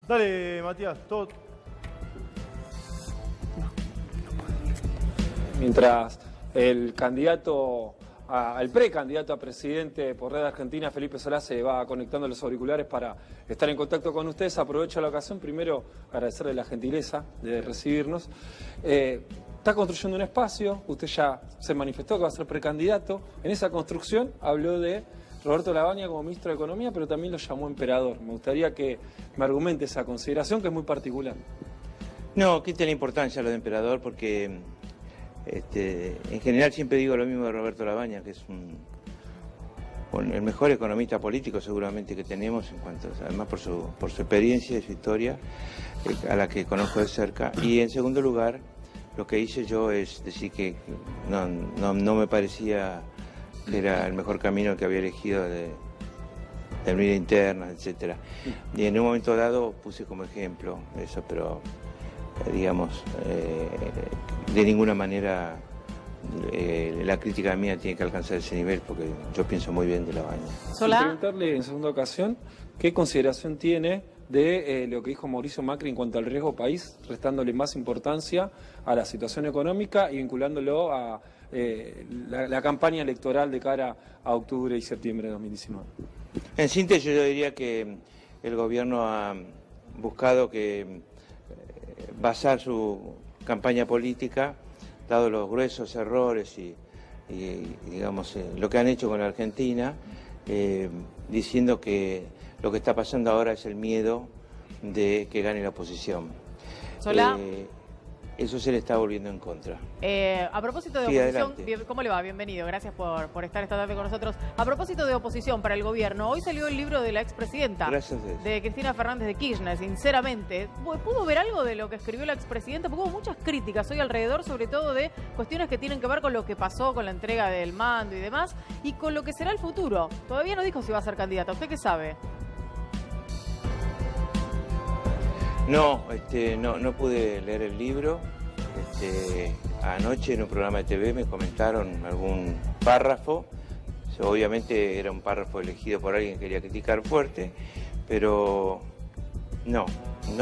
Dale, Matías, todo. Mientras el precandidato a presidente por Red Argentina, Felipe Solá, se va conectando los auriculares para estar en contacto con ustedes, aprovecho la ocasión primero agradecerle la gentileza de recibirnos. Está construyendo un espacio, usted ya se manifestó que va a ser precandidato. En esa construcción habló de Roberto Lavagna como ministro de Economía, pero también lo llamó emperador. Me gustaría que me argumente esa consideración, que es muy particular. No, quita la importancia lo de emperador, porque en general siempre digo lo mismo de Roberto Lavagna, que es el mejor economista político seguramente que tenemos, en cuanto, además por su experiencia y su historia, a la que conozco de cerca. Y en segundo lugar, lo que hice yo es decir que no me parecía que era el mejor camino que había elegido de unidad interna, etcétera. Y en un momento dado puse como ejemplo eso, pero digamos, de ninguna manera la crítica mía tiene que alcanzar ese nivel, porque yo pienso muy bien de Lavagna. Solá, preguntarle en segunda ocasión qué consideración tiene de lo que dijo Mauricio Macri en cuanto al riesgo país, restándole más importancia a la situación económica y vinculándolo a la campaña electoral de cara a octubre y septiembre de 2019. En síntesis, yo diría que el gobierno ha buscado basar su campaña política, dado los gruesos errores y digamos, lo que han hecho con la Argentina, diciendo que lo que está pasando ahora es el miedo de que gane la oposición. Solá. Eso se le está volviendo en contra. A propósito de oposición, ¿cómo le va? Bienvenido, gracias por estar esta tarde con nosotros. A propósito de oposición para el gobierno, hoy salió el libro de la expresidenta, de Cristina Fernández de Kirchner. Sinceramente, ¿pudo ver algo de lo que escribió la expresidenta? Porque hubo muchas críticas hoy alrededor, sobre todo de cuestiones que tienen que ver con lo que pasó con la entrega del mando y demás, y con lo que será el futuro. Todavía no dijo si va a ser candidata. ¿Usted qué sabe? No, no pude leer el libro. Anoche en un programa de TV me comentaron algún párrafo. Obviamente era un párrafo elegido por alguien que quería criticar fuerte, pero no,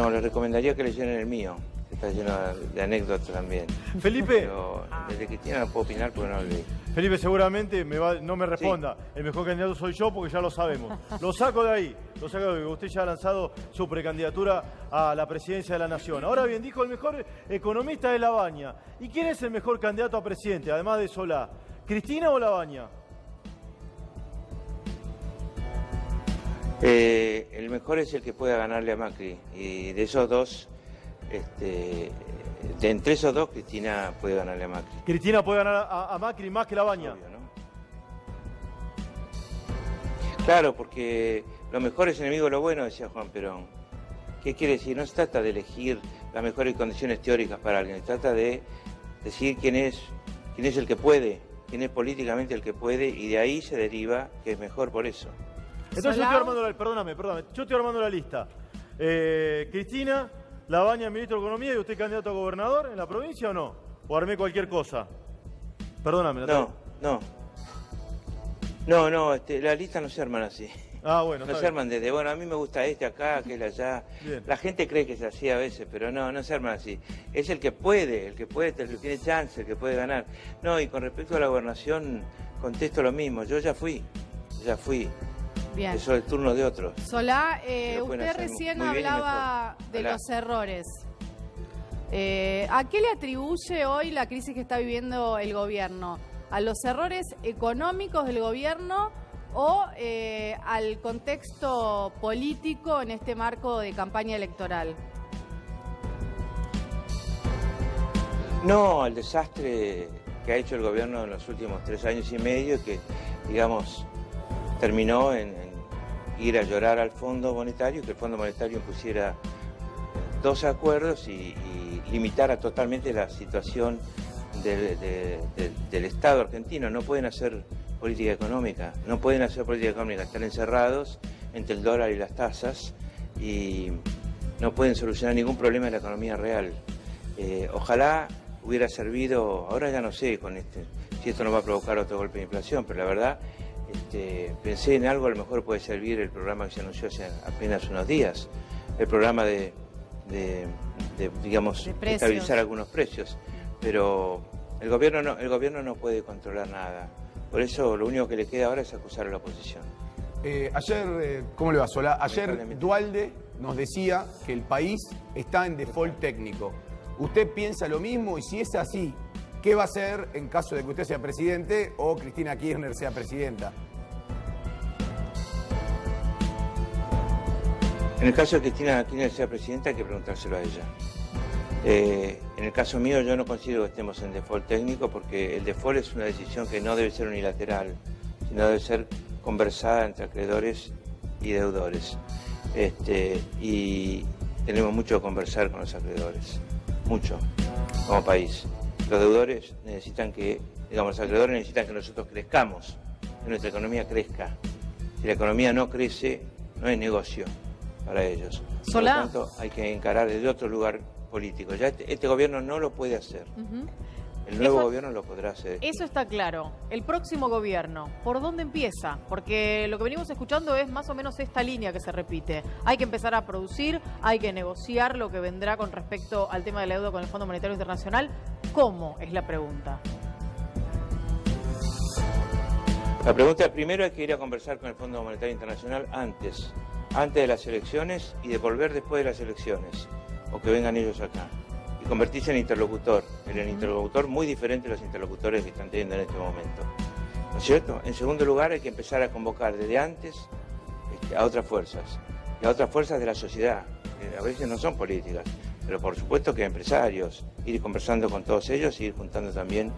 les recomendaría que leyeran el mío, que está lleno de anécdotas también. Felipe. Pero desde Cristina no puedo opinar porque no lo leí. Felipe seguramente no me responda. Sí. El mejor candidato soy yo, porque ya lo sabemos. Lo saco de ahí. Usted ya ha lanzado su precandidatura a la presidencia de la Nación. Ahora bien, dijo el mejor economista de Lavagna. ¿Y quién es el mejor candidato a presidente, además de Solá? ¿Cristina o Lavagna? El mejor es el que pueda ganarle a Macri. Y de esos dos, entre esos dos, Cristina puede ganarle a Macri. ¿Cristina puede ganar a Macri más que Lavagna? Obvio, ¿no? Claro, porque lo mejor es enemigo de lo bueno, decía Juan Perón. ¿Qué quiere decir? No se trata de elegir las mejores condiciones teóricas para alguien, se trata de decir quién es el que puede, quién es políticamente el que puede, y de ahí se deriva que es mejor por eso. Entonces yo estoy armando perdóname, yo estoy armando la lista. Cristina, Lavagna, ministro de Economía, ¿y usted candidato a gobernador en la provincia o no? ¿O armé cualquier cosa? Perdóname. No, la lista no se arman así. Ah, bueno. No se arman desde, a mí me gusta acá, aquel allá. Bien. La gente cree que es así a veces, pero no se arman así. Es el que puede, el que tiene chance, el que puede ganar. No, y con respecto a la gobernación, contesto lo mismo. Yo ya fui. Bien. Eso es el turno de otros. Solá, usted recién hablaba de los errores. ¿A qué le atribuye hoy la crisis que está viviendo el gobierno? ¿A los errores económicos del gobierno o al contexto político en este marco de campaña electoral? No, al desastre que ha hecho el gobierno en los últimos 3 años y medio, que, digamos, terminó en ir a llorar al Fondo Monetario, que el Fondo Monetario impusiera 2 acuerdos y limitara totalmente la situación del Estado argentino. No pueden hacer política económica, están encerrados entre el dólar y las tasas y no pueden solucionar ningún problema de la economía real. Ojalá hubiera servido, ahora ya no sé si esto no va a provocar otro golpe de inflación, pero la verdad pensé en algo, a lo mejor puede servir el programa que se anunció hace apenas unos días, el programa de estabilizar algunos precios, pero el gobierno no puede controlar nada. Por eso lo único que le queda ahora es acusar a la oposición. Ayer, ¿cómo le va, Solá? Ayer Duhalde nos decía que el país está en default técnico. ¿Usted piensa lo mismo? Y si es así, ¿qué va a hacer en caso de que usted sea presidente o Cristina Kirchner sea presidenta? En el caso de que Cristina Kirchner sea presidenta hay que preguntárselo a ella. En el caso mío yo no considero que estemos en default técnico porque el default es una decisión que no debe ser unilateral, sino debe ser conversada entre acreedores y deudores. Y tenemos mucho que conversar con los acreedores, mucho, como país. Los deudores necesitan los acreedores necesitan que nosotros crezcamos, que nuestra economía crezca. Si la economía no crece, no hay negocio para ellos. Por lo tanto, hay que encarar desde otro lugar político. Ya este gobierno no lo puede hacer. El nuevo gobierno lo podrá hacer. Eso está claro. El próximo gobierno, ¿por dónde empieza? Porque lo que venimos escuchando es más o menos esta línea que se repite. Hay que empezar a producir, hay que negociar lo que vendrá con respecto al tema de la deuda con el Fondo Monetario Internacional. ¿Cómo? Es la pregunta. La pregunta primero hay que ir a conversar con el Fondo Monetario Internacional antes de las elecciones y de volver después de las elecciones, o que vengan ellos acá. Y convertirse en interlocutor, muy diferente a los interlocutores que están teniendo en este momento. ¿No es cierto? En segundo lugar, hay que empezar a convocar desde antes a otras fuerzas, y a otras fuerzas de la sociedad, que a veces no son políticas, pero por supuesto que empresarios, ir conversando con todos ellos, ir juntando también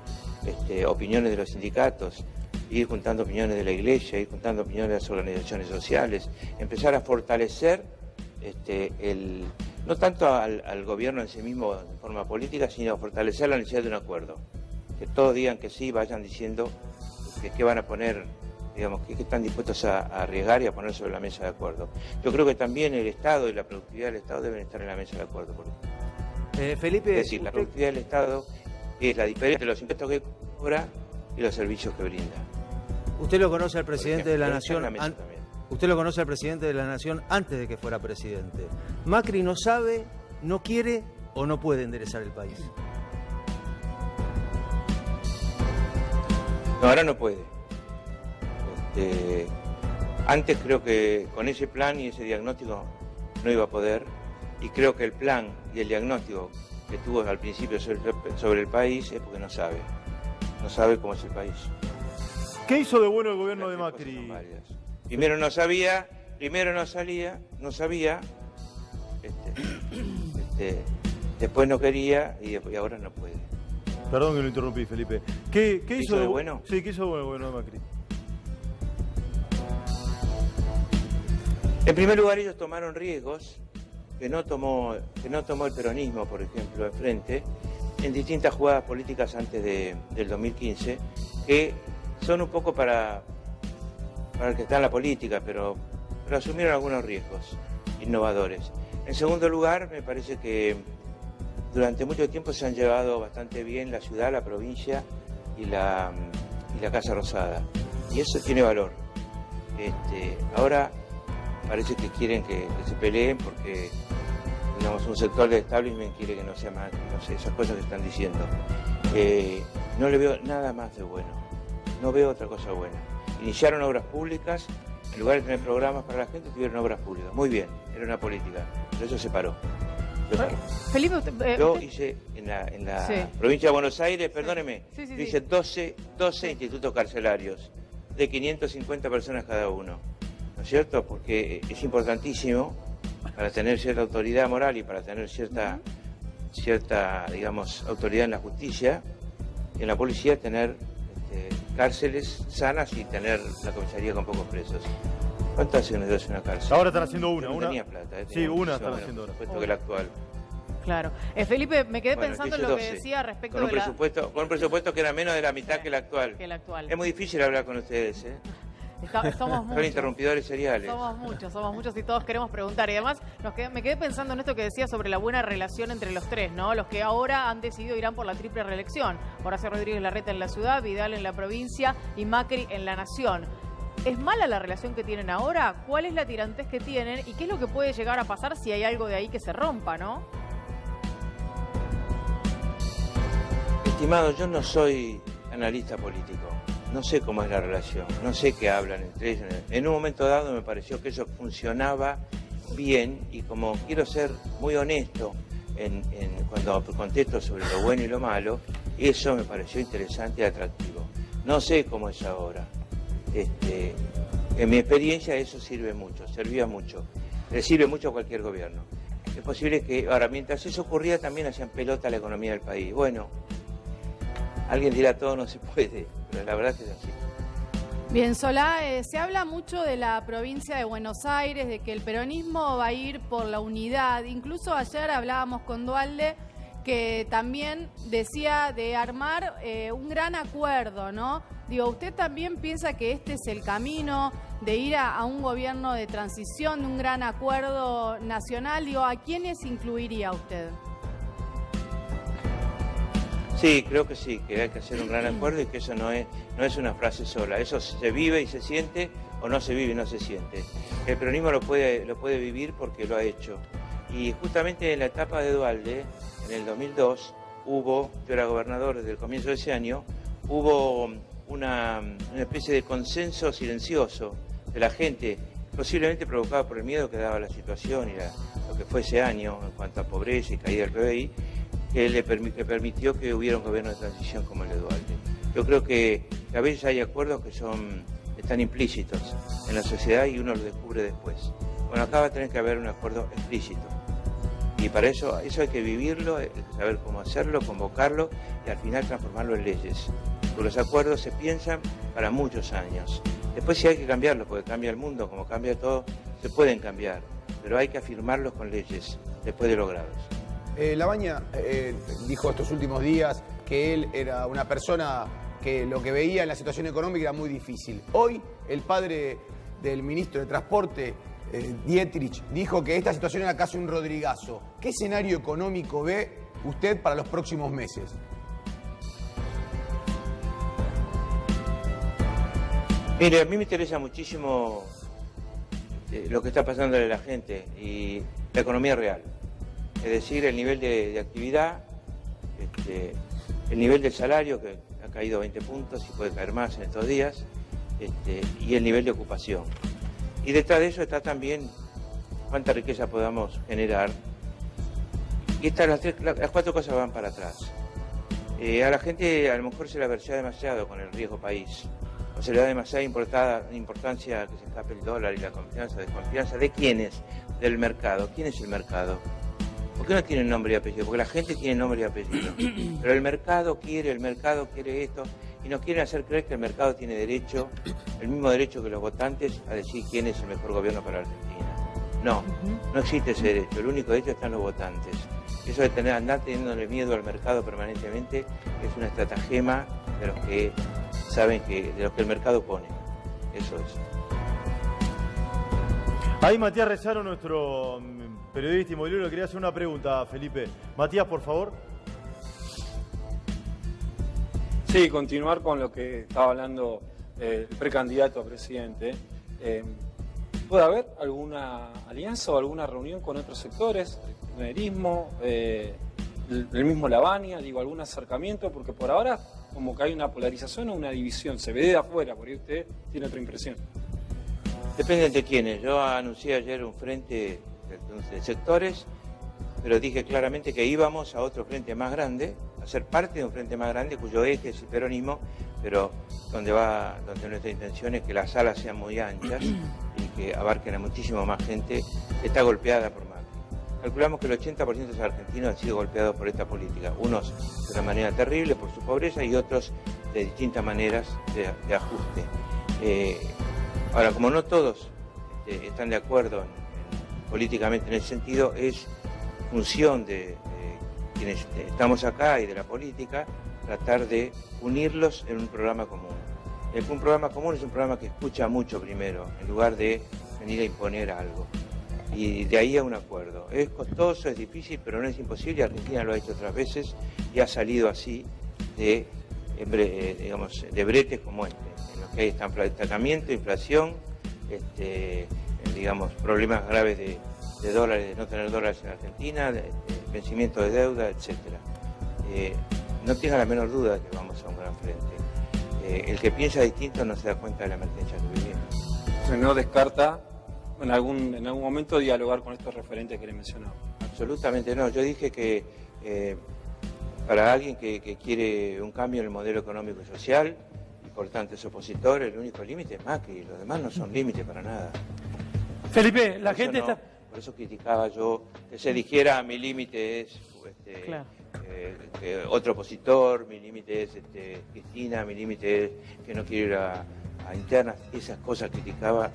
opiniones de los sindicatos, ir juntando opiniones de la Iglesia, ir juntando opiniones de las organizaciones sociales, empezar a fortalecer no tanto al gobierno en sí mismo de forma política, sino fortalecer la necesidad de un acuerdo. Que todos digan que sí, vayan diciendo que van a poner, digamos, que están dispuestos a arriesgar y a poner sobre la mesa de acuerdo. Yo creo que también el Estado y la productividad del Estado deben estar en la mesa de acuerdo. Felipe, es decir, la productividad del Estado es la diferencia entre los impuestos que cobra y los servicios que brinda. Usted lo conoce al presidente de la Nación. Usted lo conoce al presidente de la Nación antes de que fuera presidente. Macri no sabe, no quiere o no puede enderezar el país. No, ahora no puede. Antes creo que con ese plan y ese diagnóstico no iba a poder, y creo que el plan y el diagnóstico que tuvo al principio sobre el país es porque no sabe cómo es el país. ¿Qué hizo de bueno el gobierno de Macri? Primero no sabía, después no quería y ahora no puede. Perdón que lo interrumpí, Felipe. ¿Qué hizo de bueno? Sí, ¿qué hizo de bueno el gobierno de Macri? En primer lugar, ellos tomaron riesgos que no tomó el peronismo, por ejemplo, enfrente, en distintas jugadas políticas antes del 2015, que son un poco para el que está en la política, pero asumieron algunos riesgos innovadores. En segundo lugar, me parece que durante mucho tiempo se han llevado bastante bien la ciudad, la provincia y la Casa Rosada. Y eso tiene valor. Ahora parece que quieren que se peleen porque, digamos, un sector del establishment quiere que no sea más, no sé, esas cosas que están diciendo. No le veo nada más de bueno. No veo otra cosa buena. Iniciaron obras públicas, en lugar de tener programas para la gente, tuvieron obras públicas. Muy bien, era una política, pero eso se paró. Felipe, yo hice en la provincia de Buenos Aires, perdóneme, hice 12 institutos carcelarios, de 550 personas cada uno, ¿no es cierto? Porque es importantísimo para tener cierta autoridad moral y para tener cierta, digamos, autoridad en la justicia y en la policía, tener cárceles sanas y tener la comisaría con pocos presos. ¿Cuántas se necesita una cárcel? Ahora están haciendo una. No tenía plata. Sí, una están haciendo ahora. Puesto que la actual. Claro. Felipe, me quedé pensando en lo que decía respecto con un presupuesto que era menos de la mitad que el actual. Es muy difícil hablar con ustedes, ¿eh? Somos muchos. Son interrumpidores seriales. Somos muchos y todos queremos preguntar. Y además me quedé pensando en esto que decía sobre la buena relación entre los tres, ¿no? Los que ahora han decidido irán por la triple reelección. Horacio Rodríguez Larreta en la ciudad, Vidal en la provincia y Macri en la nación. ¿Es mala la relación que tienen ahora? ¿Cuál es la tirantez que tienen? ¿Y qué es lo que puede llegar a pasar si hay algo de ahí que se rompa, no? Estimado, yo no soy analista político. No sé cómo es la relación, no sé qué hablan entre ellos. En un momento dado me pareció que eso funcionaba bien y como quiero ser muy honesto cuando contesto sobre lo bueno y lo malo, eso me pareció interesante y atractivo. No sé cómo es ahora. En mi experiencia eso sirve mucho, servía mucho. Le sirve mucho a cualquier gobierno. Es posible que, ahora, mientras eso ocurría también hacían pelota la economía del país. Bueno, alguien dirá todo no se puede, pero la verdad que es así. Bien, Solá, se habla mucho de la provincia de Buenos Aires, de que el peronismo va a ir por la unidad. Incluso ayer hablábamos con Dualde, que también decía de armar un gran acuerdo, ¿no? Digo, ¿usted también piensa que este es el camino de ir a un gobierno de transición, de un gran acuerdo nacional? Digo, ¿a quiénes incluiría usted? Sí, creo que sí, que hay que hacer un gran acuerdo y que eso no es una frase sola. Eso se vive y se siente o no se vive y no se siente. El peronismo lo puede vivir porque lo ha hecho. Y justamente en la etapa de Dualde, en el 2002, yo era gobernador desde el comienzo de ese año, hubo una especie de consenso silencioso de la gente, posiblemente provocado por el miedo que daba la situación y lo que fue ese año en cuanto a pobreza y caída del PBI, que permitió que hubiera un gobierno de transición como el de Dualde. Yo creo que a veces hay acuerdos que están implícitos en la sociedad y uno los descubre después. Bueno, acá va a tener que haber un acuerdo explícito. Y para eso hay que vivirlo, hay que saber cómo hacerlo, convocarlo y al final transformarlo en leyes. Porque los acuerdos se piensan para muchos años. Después si hay que cambiarlos, porque cambia el mundo, como cambia todo, se pueden cambiar. Pero hay que afirmarlos con leyes después de logrados. Labaña dijo estos últimos días que él era una persona que lo que veía en la situación económica era muy difícil. Hoy el padre del ministro de Transporte, Dietrich, dijo que esta situación era casi un rodrigazo. ¿Qué escenario económico ve usted para los próximos meses? Mire, a mí me interesa muchísimo lo que está pasando a la gente y la economía real. Es decir, el nivel de actividad, el nivel del salario, que ha caído 20 puntos y puede caer más en estos días, y el nivel de ocupación. Y detrás de eso está también cuánta riqueza podamos generar. Y las cuatro cosas van para atrás. A la gente a lo mejor se la versea demasiado con el riesgo país. O se le da demasiada importancia a que se escape el dólar y la desconfianza. ¿De quiénes? Del mercado. ¿Quién es el mercado? ¿Por qué no tiene nombre y apellido? Porque la gente tiene nombre y apellido. Pero el mercado quiere esto, y nos quieren hacer creer que el mercado tiene derecho, el mismo derecho que los votantes, a decir quién es el mejor gobierno para Argentina. No, no existe ese derecho. El único derecho está en los votantes. Eso de andar teniéndole miedo al mercado permanentemente es una estratagema de los que saben de lo que el mercado pone. Eso es. Ahí Matías Rezaro, nuestro periodista inmobiliario, le quería hacer una pregunta a Felipe. Matías, por favor. Sí, continuar con lo que estaba hablando el precandidato a presidente. ¿Puede haber alguna alianza o alguna reunión con otros sectores? El kirchnerismo, el mismo Lavagna, digo, algún acercamiento, porque por ahora como que hay una polarización o una división, se ve de afuera, por ahí usted tiene otra impresión. Depende de quiénes. Yo anuncié ayer un frente de sectores, pero dije claramente que íbamos a otro frente más grande, a ser parte de un frente más grande cuyo eje es el peronismo, pero donde nuestra intención es que las salas sean muy anchas y que abarquen a muchísimo más gente que está golpeada por Macri. Calculamos que el 80% de los argentinos han sido golpeados por esta política, unos de una manera terrible por su pobreza y otros de distintas maneras de ajuste. Ahora, como no todos están de acuerdo políticamente en ese sentido, es función de quienes estamos acá y de la política tratar de unirlos en un programa común. Un programa común es un programa que escucha mucho primero, en lugar de venir a imponer algo. Y de ahí a un acuerdo. Es costoso, es difícil, pero no es imposible. Argentina lo ha hecho otras veces y ha salido así de bretes como este, en que hay estancamiento, inflación, digamos, problemas graves de dólares, de no tener dólares en Argentina, vencimiento de deuda, etcétera. No tenga la menor duda de que vamos a un gran frente. El que piensa distinto no se da cuenta de la emergencia que vivimos. No descarta en algún momento dialogar con estos referentes que le mencionaba. Absolutamente no. Yo dije que para alguien que quiere un cambio en el modelo económico y social, y por tanto es opositor, el único límite es Macri, los demás no son límite para nada. Felipe, la gente está... Por eso criticaba yo que se dijera mi límite es claro. Otro opositor, mi límite es Cristina, mi límite es que no quiero ir a internas, esas cosas criticaba,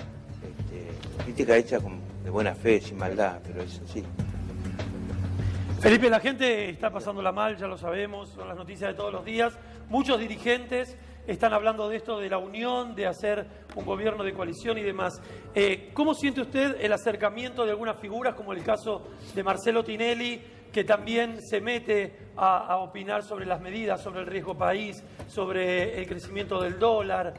crítica hecha de buena fe, sin maldad, pero eso sí. Felipe, la gente está pasándola mal, ya lo sabemos, son las noticias de todos los días. Muchos dirigentes están hablando de esto, de la unión, de hacer un gobierno de coalición y demás. ¿Cómo siente usted el acercamiento de algunas figuras, como el caso de Marcelo Tinelli, que también se mete a opinar sobre las medidas, sobre el riesgo país, sobre el crecimiento del dólar,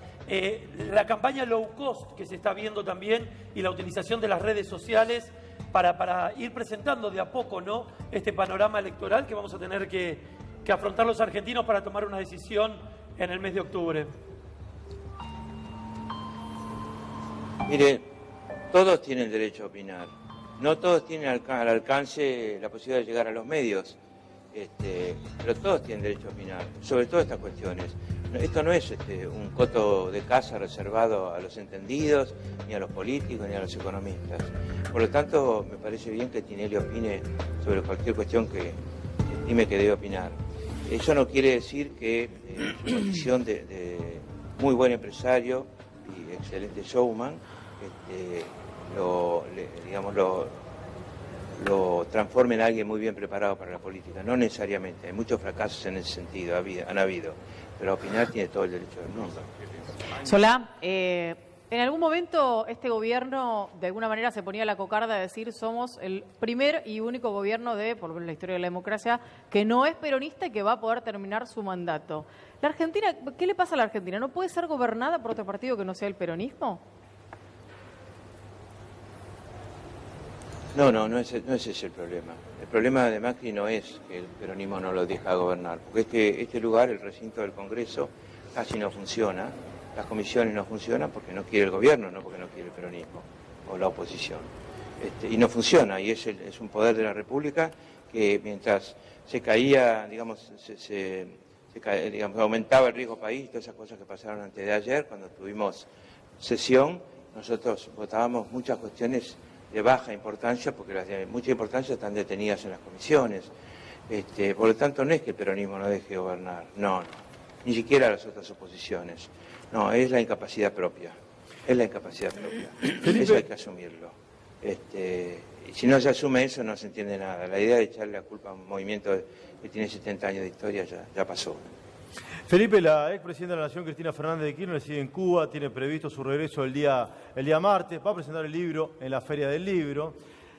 la campaña low cost que se está viendo también y la utilización de las redes sociales para ir presentando de a poco, ¿no?, este panorama electoral que vamos a tener que afrontar los argentinos para tomar una decisión en el mes de octubre? Mire, todos tienen derecho a opinar. No todos tienen al alcance la posibilidad de llegar a los medios, pero todos tienen derecho a opinar, sobre todas estas cuestiones. Esto no es un coto de casa reservado a los entendidos, ni a los políticos, ni a los economistas. Por lo tanto, me parece bien que Tinelli opine sobre cualquier cuestión que estime que debe opinar. Eso no quiere decir que su condición de muy buen empresario y excelente showman lo transforme en alguien muy bien preparado para la política. No necesariamente, hay muchos fracasos en ese sentido, han habido, pero a opinar tiene todo el derecho del mundo. Solá, en algún momento este gobierno de alguna manera se ponía la cocarda de decir somos el primer y único gobierno por lo menos en la historia de la democracia, que no es peronista y que va a poder terminar su mandato. ¿La Argentina, qué le pasa a la Argentina? ¿No puede ser gobernada por otro partido que no sea el peronismo? No es ese el problema. El problema de Macri no es que el peronismo no lo deja gobernar, porque este lugar, el recinto del Congreso, casi no funciona. Las comisiones no funcionan porque no quiere el gobierno, no porque no quiere el peronismo o la oposición. Y no funciona, y es un poder de la República que mientras se caía, digamos, digamos, aumentaba el riesgo país, todas esas cosas que pasaron antes de ayer, cuando tuvimos sesión, nosotros votábamos muchas cuestiones de baja importancia, porque las de mucha importancia están detenidas en las comisiones. Por lo tanto, no es que el peronismo no deje gobernar, no, ni siquiera las otras oposiciones. No, es la incapacidad propia, Eso hay que asumirlo. Y si no se asume eso, no se entiende nada. La idea de echarle la culpa a un movimiento que tiene 70 años de historia ya pasó. Felipe, la expresidenta de la Nación, Cristina Fernández de Kirchner, sigue en Cuba, tiene previsto su regreso el día martes, va a presentar el libro en la Feria del Libro.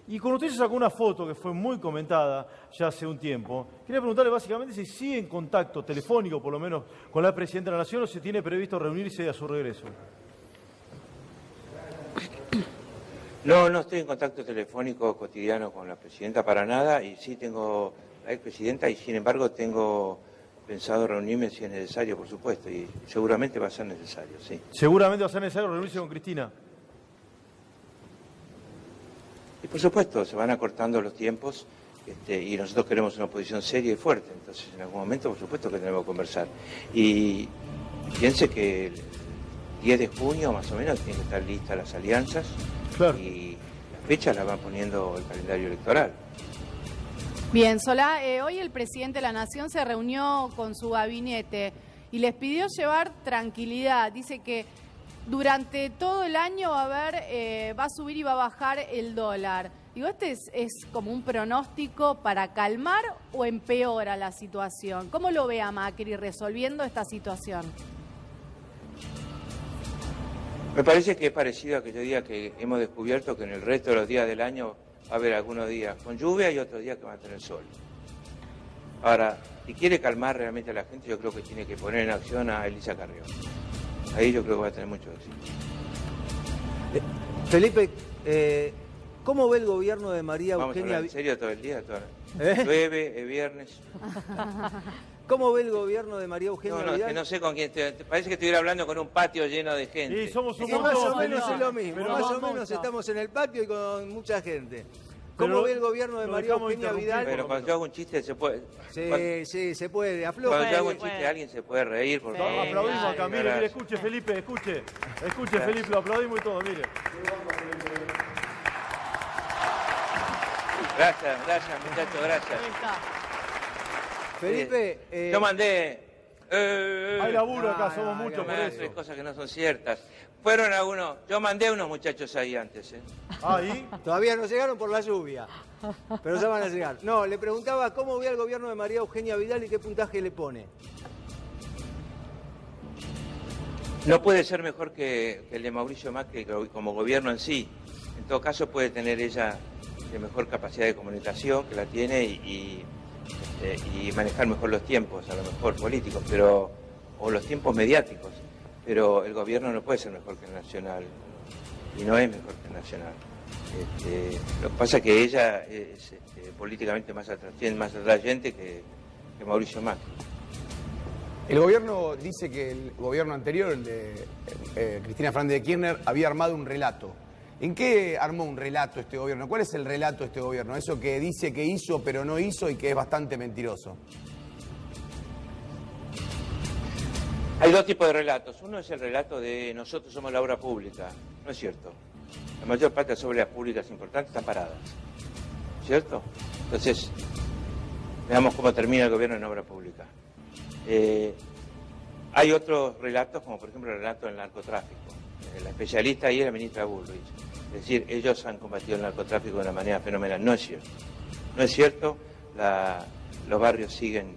Y con usted se sacó una foto que fue muy comentada ya hace un tiempo. Quería preguntarle básicamente si sigue en contacto telefónico, por lo menos, con la presidenta de la Nación, o si tiene previsto reunirse a su regreso. No estoy en contacto telefónico cotidiano con la presidenta para nada, y sí tengo la expresidenta, y sin embargo tengo pensado reunirme si es necesario, por supuesto, y seguramente va a ser necesario, sí. ¿Seguramente va a ser necesario reunirse con Cristina? Y por supuesto, se van acortando los tiempos, y nosotros queremos una oposición seria y fuerte, entonces en algún momento, por supuesto, que tenemos que conversar. Y piense que el 10 de junio, más o menos, tienen que estar listas las alianzas, claro, y las fechas las va poniendo el calendario electoral. Bien, Solá, hoy el presidente de la Nación se reunió con su gabinete y les pidió llevar tranquilidad. Dice que durante todo el año va a subir y va a bajar el dólar. Digo, es como un pronóstico para calmar o empeora la situación. ¿Cómo lo ve a Macri resolviendo esta situación? Me parece que es parecido a aquellos días que hemos descubierto que en el resto de los días del año va a haber algunos días con lluvia y otros días que van a tener sol. Ahora, si quiere calmar realmente a la gente, yo creo que tiene que poner en acción a Elisa Carrió. Ahí yo creo que va a tener mucho éxito. Felipe, ¿cómo ve el gobierno de María Eugenia Vidal? ¿En serio todo el día? Llueve, es viernes. ¿Cómo ve el gobierno de María Eugenia Vidal? Es que no sé con quién. Parece que estuviera hablando con un patio lleno de gente. Y somos un más o menos es lo mismo. Más o menos estamos en el patio y con mucha gente. ¿Cómo ve el gobierno de María Eugenia Vidal? Pero cuando yo hago un chiste se puede. Sí, se puede. Afloja. Cuando yo hago un chiste alguien se puede reír. Sí, aplaudimos acá. Mire, escuche Felipe, escuche. Escuche Felipe, lo aplaudimos y todo, mire. Gracias muchachos, gracias. Felipe, yo mandé. Hay laburo acá, somos muchos por eso. Hay cosas que no son ciertas. Fueron algunos, yo mandé a unos muchachos ahí antes. ¿Ahí? Todavía no llegaron por la lluvia, pero ya van a llegar. No, le preguntaba cómo ve al gobierno de María Eugenia Vidal y qué puntaje le pone. No puede ser mejor que el de Mauricio Macri como gobierno en sí. En todo caso puede tener ella de mejor capacidad de comunicación, que la tiene, y manejar mejor los tiempos, a lo mejor políticos, o los tiempos mediáticos. Pero el gobierno no puede ser mejor que el Nacional, y no es mejor que el Nacional. Lo que pasa es que ella es políticamente más atrayente que Mauricio Macri. El gobierno dice que el gobierno anterior, el de Cristina Fernández de Kirchner, había armado un relato. ¿En qué armó un relato este gobierno? ¿Cuál es el relato de este gobierno? Eso que dice que hizo pero no hizo y que es bastante mentiroso. Hay dos tipos de relatos. Uno es el relato de nosotros somos la obra pública. No es cierto. La mayor parte de las obras públicas importantes están paradas. ¿Cierto? Entonces, veamos cómo termina el gobierno en obra pública. Hay otros relatos, como por ejemplo el relato del narcotráfico. La especialista ahí es la ministra Bullrich. Es decir, ellos han combatido el narcotráfico de una manera fenomenal. No es cierto. No es cierto. Los barrios siguen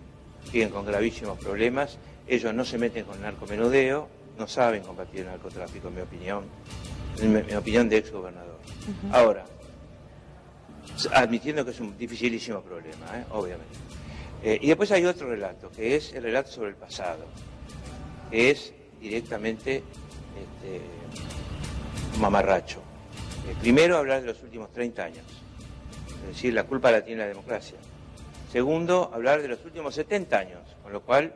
con gravísimos problemas. Ellos no se meten con el narcomenudeo, no saben combatir el narcotráfico, en mi opinión de exgobernador. Ahora, admitiendo que es un dificilísimo problema, obviamente. Y después hay otro relato, que es el relato sobre el pasado, que es directamente mamarracho. Primero, hablar de los últimos 30 años, es decir, la culpa la tiene la democracia. Segundo, hablar de los últimos 70 años, con lo cual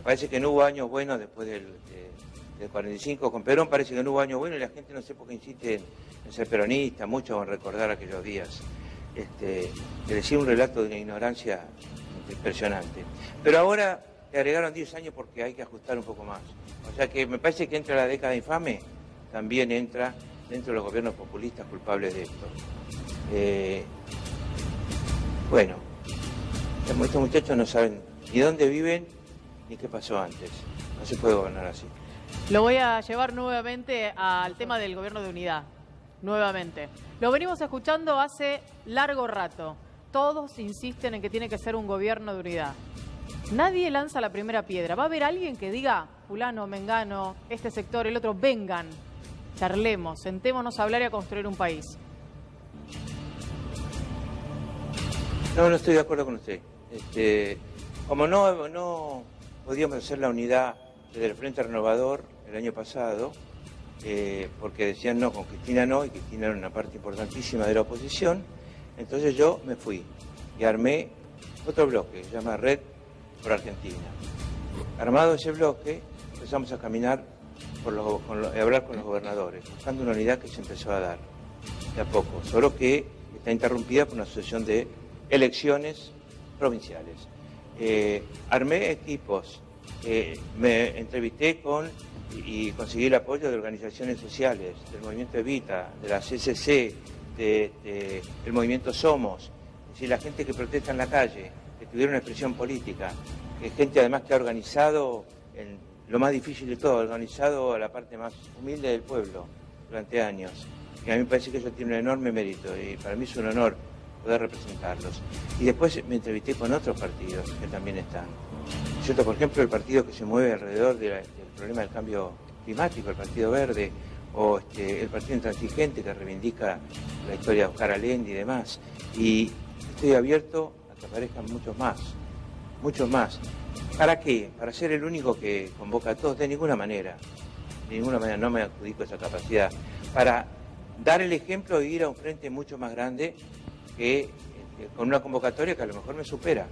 parece que no hubo años buenos después del 45. Con Perón parece que no hubo años buenos y la gente no sé por qué insiste en ser peronista, mucho en recordar aquellos días. Le decía un relato de una ignorancia impresionante. Pero ahora le agregaron 10 años porque hay que ajustar un poco más. O sea que me parece que entra la década infame, también entra dentro de los gobiernos populistas culpables de esto. Bueno, estos muchachos no saben ni dónde viven ni qué pasó antes. No se puede gobernar así. Lo voy a llevar nuevamente al tema del gobierno de unidad. Nuevamente. Lo venimos escuchando hace largo rato. Todos insisten en que tiene que ser un gobierno de unidad. Nadie lanza la primera piedra. ¿Va a haber alguien que diga, fulano, mengano, este sector, el otro, vengan, charlemos, sentémonos a hablar y a construir un país? No estoy de acuerdo con usted. Como no podíamos hacer la unidad desde el Frente Renovador el año pasado, porque decían no, con Cristina no, y Cristina era una parte importantísima de la oposición, entonces yo me fui y armé otro bloque, que se llama Red por Argentina. Armado ese bloque, empezamos a caminar, a hablar con los gobernadores, buscando una unidad que se empezó a dar de a poco, solo que está interrumpida por una sucesión de elecciones provinciales. Armé equipos, me entrevisté y conseguí el apoyo de organizaciones sociales, del movimiento Evita, de la CCC, del movimiento Somos, es decir, la gente que protesta en la calle, que tuvieron una expresión política, que es gente además que ha organizado, en lo más difícil de todo, ha organizado a la parte más humilde del pueblo durante años, y a mí me parece que eso tiene un enorme mérito, y para mí es un honor poder representarlos. Y después me entrevisté con otros partidos que también están. ¿Cierto? Por ejemplo, el partido que se mueve alrededor del problema del cambio climático, el Partido Verde, o el Partido Intransigente que reivindica la historia de Oscar Allende y demás. Y estoy abierto a que aparezcan muchos más. ¿Para qué? ¿Para ser el único que convoca a todos? De ninguna manera. de ninguna manera no me adjudico esa capacidad, para dar el ejemplo de ir a un frente mucho más grande que con una convocatoria que a lo mejor me supera.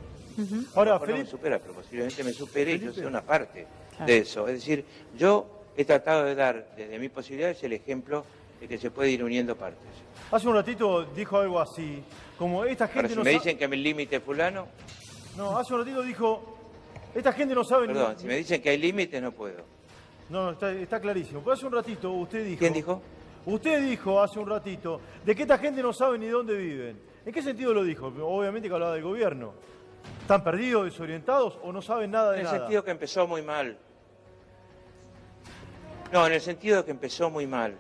Ahora, Felipe, no me supera, pero posiblemente me supere y yo soy una parte de eso. Es decir, yo he tratado de dar desde mis posibilidades el ejemplo de que se puede ir uniendo partes. Hace un ratito dijo algo así, como esta gente ahora, si me dicen que mi límite es fulano... No, hace un ratito dijo, esta gente no sabe... Perdón, si me dicen que hay límites no puedo. No, está clarísimo. Pero hace un ratito usted dijo... ¿Quién dijo? Usted dijo hace un ratito de que esta gente no sabe ni dónde viven. ¿En qué sentido lo dijo? Obviamente que hablaba del gobierno. ¿Están perdidos, desorientados o no saben nada de nada? En el sentido que empezó muy mal. No, en el sentido de que empezó muy mal.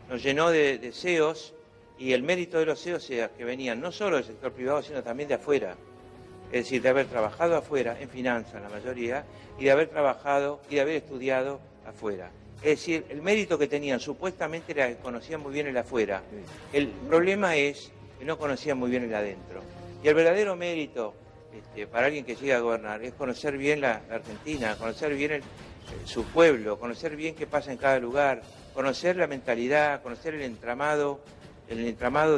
Nos llenó de deseos y el mérito de los deseos era que venían no solo del sector privado, sino también de afuera. Es decir, de haber trabajado afuera, en finanzas la mayoría, y de haber trabajado y de haber estudiado afuera. Es decir, el mérito que tenían supuestamente era que conocían muy bien el afuera. El problema es que no conocían muy bien el adentro. Y el verdadero mérito para alguien que llega a gobernar es conocer bien la Argentina, conocer bien su pueblo, conocer bien qué pasa en cada lugar, conocer la mentalidad, conocer el entramado,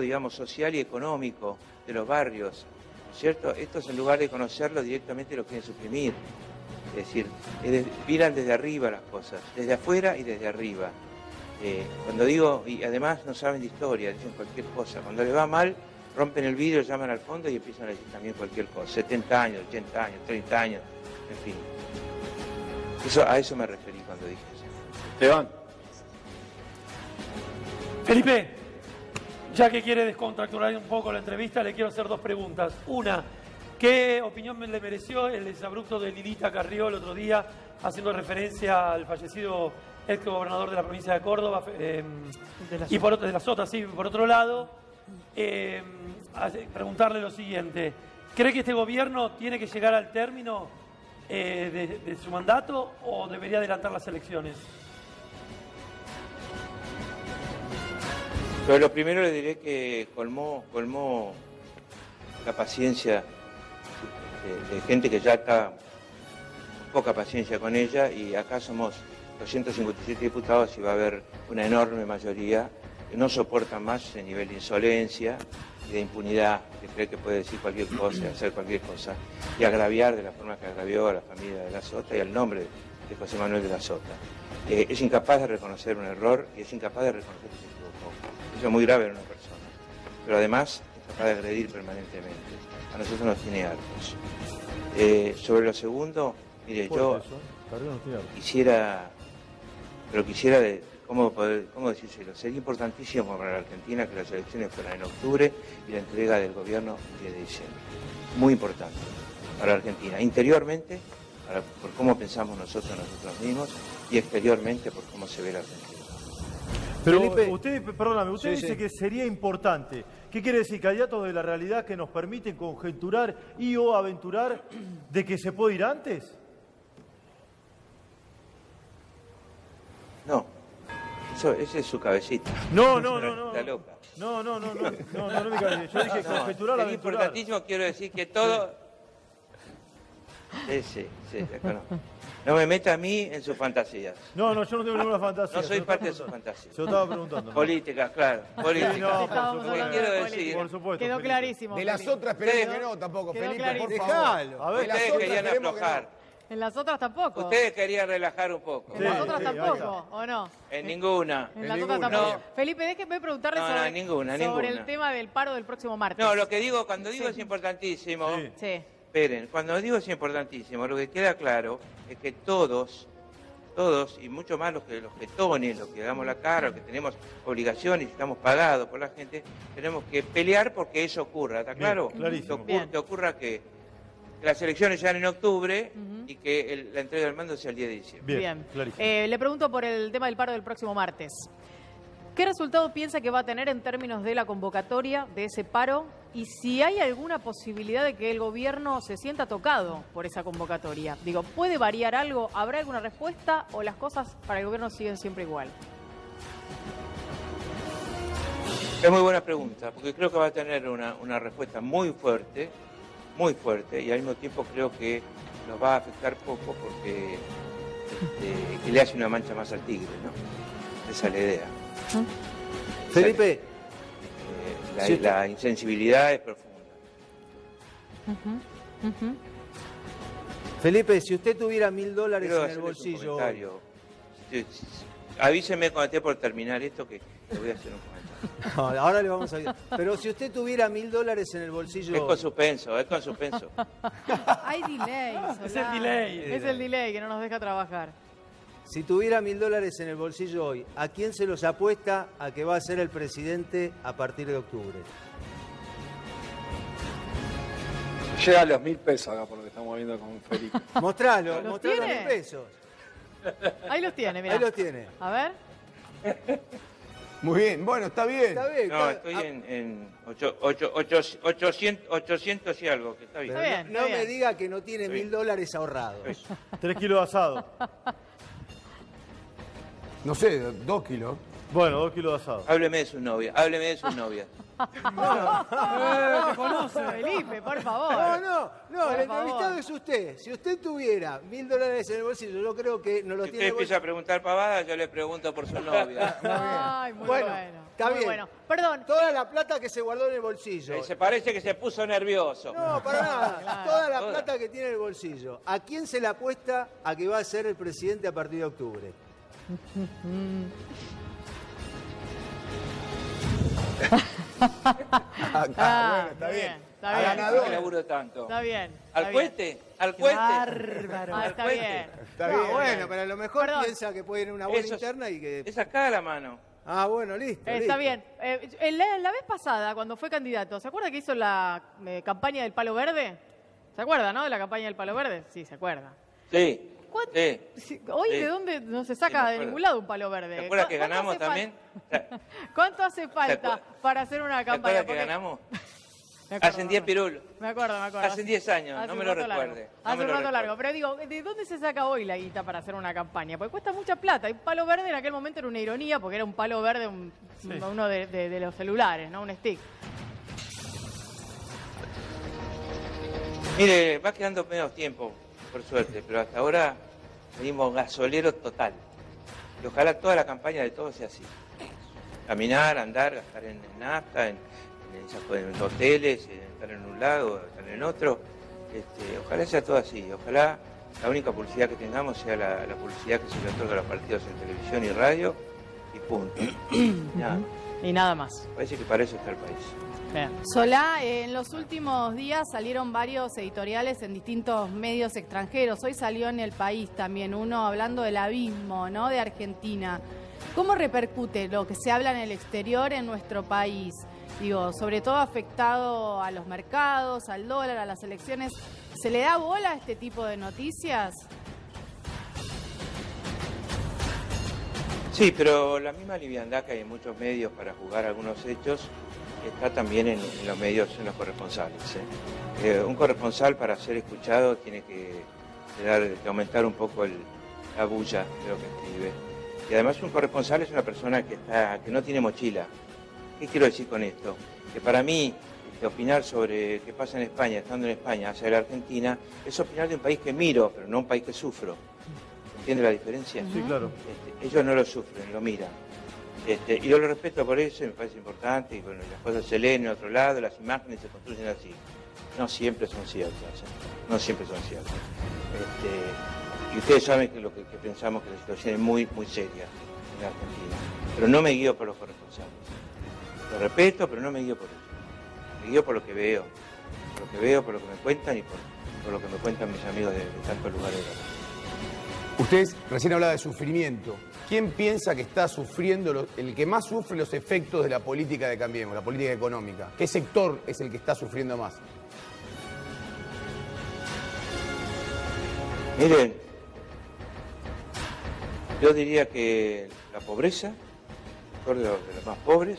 digamos, social y económico de los barrios, ¿cierto? Estos, en lugar de conocerlo directamente, lo quieren suprimir. Es decir, miran desde arriba las cosas, desde afuera y desde arriba. Cuando digo, y además no saben de historia, dicen cualquier cosa. Cuando les va mal, rompen el vidrio, llaman al fondo y empiezan a decir también cualquier cosa. 70 años, 80 años, 30 años, en fin. A eso me referí cuando dije eso. Esteban. Felipe, ya que quiere descontracturar un poco la entrevista, le quiero hacer dos preguntas. Una, ¿qué opinión le mereció el desabrupto de Lilita Carrió el otro día, haciendo referencia al fallecido ex gobernador de la provincia de Córdoba, y de la Sota, sí, por otro lado, preguntarle lo siguiente: ¿cree que este gobierno tiene que llegar al término de su mandato o debería adelantar las elecciones? Pero lo primero le diré que colmó la paciencia de gente que ya está con poca paciencia con ella, y acá somos 257 diputados y va a haber una enorme mayoría que no soportan más ese nivel de insolencia y de impunidad, que cree que puede decir cualquier cosa, hacer cualquier cosa, y agraviar de la forma que agravió a la familia de la Sota y al nombre de José Manuel de la Sota. Es incapaz de reconocer un error y es incapaz de reconocer que se equivocó. Eso es muy grave en una persona, pero además es capaz de agredir permanentemente. A nosotros nos tiene hartos. Sobre lo segundo, mire, yo quisiera ¿cómo decírselo? Sería importantísimo para la Argentina que las elecciones fueran en octubre y la entrega del gobierno el 10 de diciembre. Muy importante para la Argentina, interiormente, por cómo pensamos nosotros mismos, y exteriormente por cómo se ve la Argentina. Pero usted, perdóname, usted dice que sería importante. ¿Qué quiere decir? Que hay datos de la realidad que nos permiten conjeturar y o aventurar de que se puede ir antes. No, esa es su cabecita. No. Está loca. No es mi cabecita. Yo dije conjeturar, es importantísimo, quiero decir que todo... Sí, la conozco. No me meta a mí en sus fantasías. No, yo no tengo ninguna fantasía. No soy parte de sus fantasías. Se lo estaba preguntando. Políticas, claro. Políticas. Sí, no, por supuesto. Quiero decir, por supuesto. Quedó clarísimo. De las otras, esperemos que no, tampoco, Felipe, por favor. Dejalo. A ver, ustedes querían aflojar. En las otras tampoco. Ustedes querían relajar un poco. En las otras tampoco, ¿o no? En ninguna. En las otras tampoco. No. Felipe, déjeme preguntarle sobre el tema del paro del próximo martes. No, lo que digo, cuando digo es importantísimo. Sí. Esperen, cuando digo es importantísimo, lo que queda claro es que todos, y mucho más los jetones, los que damos la cara, los que tenemos obligaciones y estamos pagados por la gente, tenemos que pelear porque eso ocurra, ¿está claro? Clarísimo. Que ocurra que las elecciones sean en octubre y que la entrega del mando sea el 10 de diciembre. Bien. Clarísimo. Le pregunto por el tema del paro del próximo martes. ¿Qué resultado piensa que va a tener en términos de la convocatoria de ese paro? Y si hay alguna posibilidad de que el gobierno se sienta tocado por esa convocatoria. Digo, ¿puede variar algo? ¿Habrá alguna respuesta o las cosas para el gobierno siguen siempre igual? Es muy buena pregunta, porque creo que va a tener una respuesta muy fuerte, y al mismo tiempo creo que nos va a afectar poco porque que le hace una mancha más al tigre, ¿no? Esa es la idea. Felipe. La insensibilidad es profunda. Felipe, si usted tuviera $1000 en el bolsillo... Avíseme cuando esté por terminar esto que le voy a hacer un comentario. No, ahora le vamos a avisar. Pero si usted tuviera $1000 en el bolsillo... Es con suspenso, es con suspenso. Hay delay, Solá. Es el delay. Es el delay que no nos deja trabajar. Si tuviera $1000 en el bolsillo hoy, ¿a quién se los apuesta a que va a ser el presidente a partir de octubre? Llega a los 1000 pesos acá por lo que estamos viendo con Felipe. Mostralo, ¿Los mostralo tiene? 1000 pesos. Ahí los tiene, mirá. Ahí los tiene. A ver. Muy bien, bueno, está bien. Está bien. No, estoy en 800 y algo, que está bien. Está bien. No me diga que no tiene $1000 ahorrados. 3 kilos de asado. No sé, 2 kilos. Bueno, 2 kilos de asado. Hábleme de su novia, hábleme de su novia. Te conoce. Felipe, por favor. No, Por el entrevistado favor. es usted. Si usted tuviera $1000 en el bolsillo, yo creo que no lo Si usted tiene. empieza a preguntar pavadas, yo le pregunto por su novia. Ay, muy bueno. Está Muy bien. bueno. Perdón. Toda la plata que se guardó en el bolsillo. Se parece que se puso nervioso. No, para nada. Toda la Toda. plata que tiene en el bolsillo. ¿A quién se le apuesta a que va a ser el presidente a partir de octubre? Bueno, está bien. Está A bien. ganador. ¿Por qué laburo tanto? Está bien. ¿Al cohete? ¿Al cohete? Bárbaro. ¿Al Está cohete? bien. Está No, bien. bueno, pero a lo mejor Perdón. piensa que puede ir una buena Eso es- interna y que... Es acá a la mano. Ah, bueno, listo. Está listo. bien. La vez pasada, cuando fue candidato, ¿se acuerda que hizo la campaña del Palo Verde? ¿Se acuerda, no? De la campaña del Palo Verde. Sí, se acuerda. Sí. ¿Cuánto- Sí. Hoy, Sí. ¿de dónde no se Sí, saca me de acuerdo. ningún lado un Palo Verde? ¿Te acuerdas que ¿Cuánto ganamos hace también? ¿Cuánto hace falta acuer- para hacer una ¿Te campaña? acuerdas que Porque- ganamos? Me acuerdo, Hacen 10 pirulos. Me acuerdo. Hacen 10 años, Hace no un me lo rato largo. recuerde. No Hace me un lo rato largo. recuerde. Pero digo, ¿de dónde se saca hoy la guita para hacer una campaña? Porque cuesta mucha plata. Y Palo Verde en aquel momento era una ironía porque era un palo verde, uno de los celulares, ¿no? Un stick. Mire, va quedando menos tiempo, por suerte, pero hasta ahora venimos gasolero total. Y ojalá toda la campaña de todos sea así. Caminar, andar, gastar en nafta, en hoteles, estar en un lado, estar en otro. Ojalá sea todo así. Ojalá la única publicidad que tengamos sea la publicidad que se le otorga a los partidos en televisión y radio y punto. Nada. Y nada más. Parece que para eso está el país. Bien. Solá, en los últimos días salieron varios editoriales en distintos medios extranjeros. Hoy salió en El País también uno hablando del abismo, ¿no?, de Argentina. ¿Cómo repercute lo que se habla en el exterior en nuestro país? Digo, sobre todo afectado a los mercados, al dólar, a las elecciones. ¿Se le da bola a este tipo de noticias? Sí, pero la misma liviandad que hay en muchos medios para jugar algunos hechos está también en los medios, en los corresponsales. Un corresponsal para ser escuchado tiene que aumentar un poco la bulla de lo que escribe. Y además un corresponsal es una persona que no tiene mochila. ¿Qué quiero decir con esto? Que para mí opinar sobre qué pasa en España, estando en España, hacia la Argentina, es opinar de un país que miro, pero no un país que sufro. ¿Entiende la diferencia? Sí, claro. Ellos no lo sufren, lo miran. Y yo lo respeto por eso, y me parece importante, y bueno, las cosas se leen en otro lado, las imágenes se construyen así. No siempre son ciertas, no siempre son ciertas. Y ustedes saben que lo que pensamos que la situación es muy, muy seria en la Argentina. Pero no me guío por los corresponsales. Lo respeto, pero no me guío por eso. Me guío por lo que veo. Por lo que veo, por lo que me cuentan y por lo que me cuentan mis amigos de tantos lugares de la Argentina. Usted recién hablaba de sufrimiento. ¿Quién piensa que está sufriendo, el que más sufre los efectos de la política de Cambiemos, la política económica? ¿Qué sector es el que está sufriendo más? Miren, yo diría que la pobreza, de los más pobres,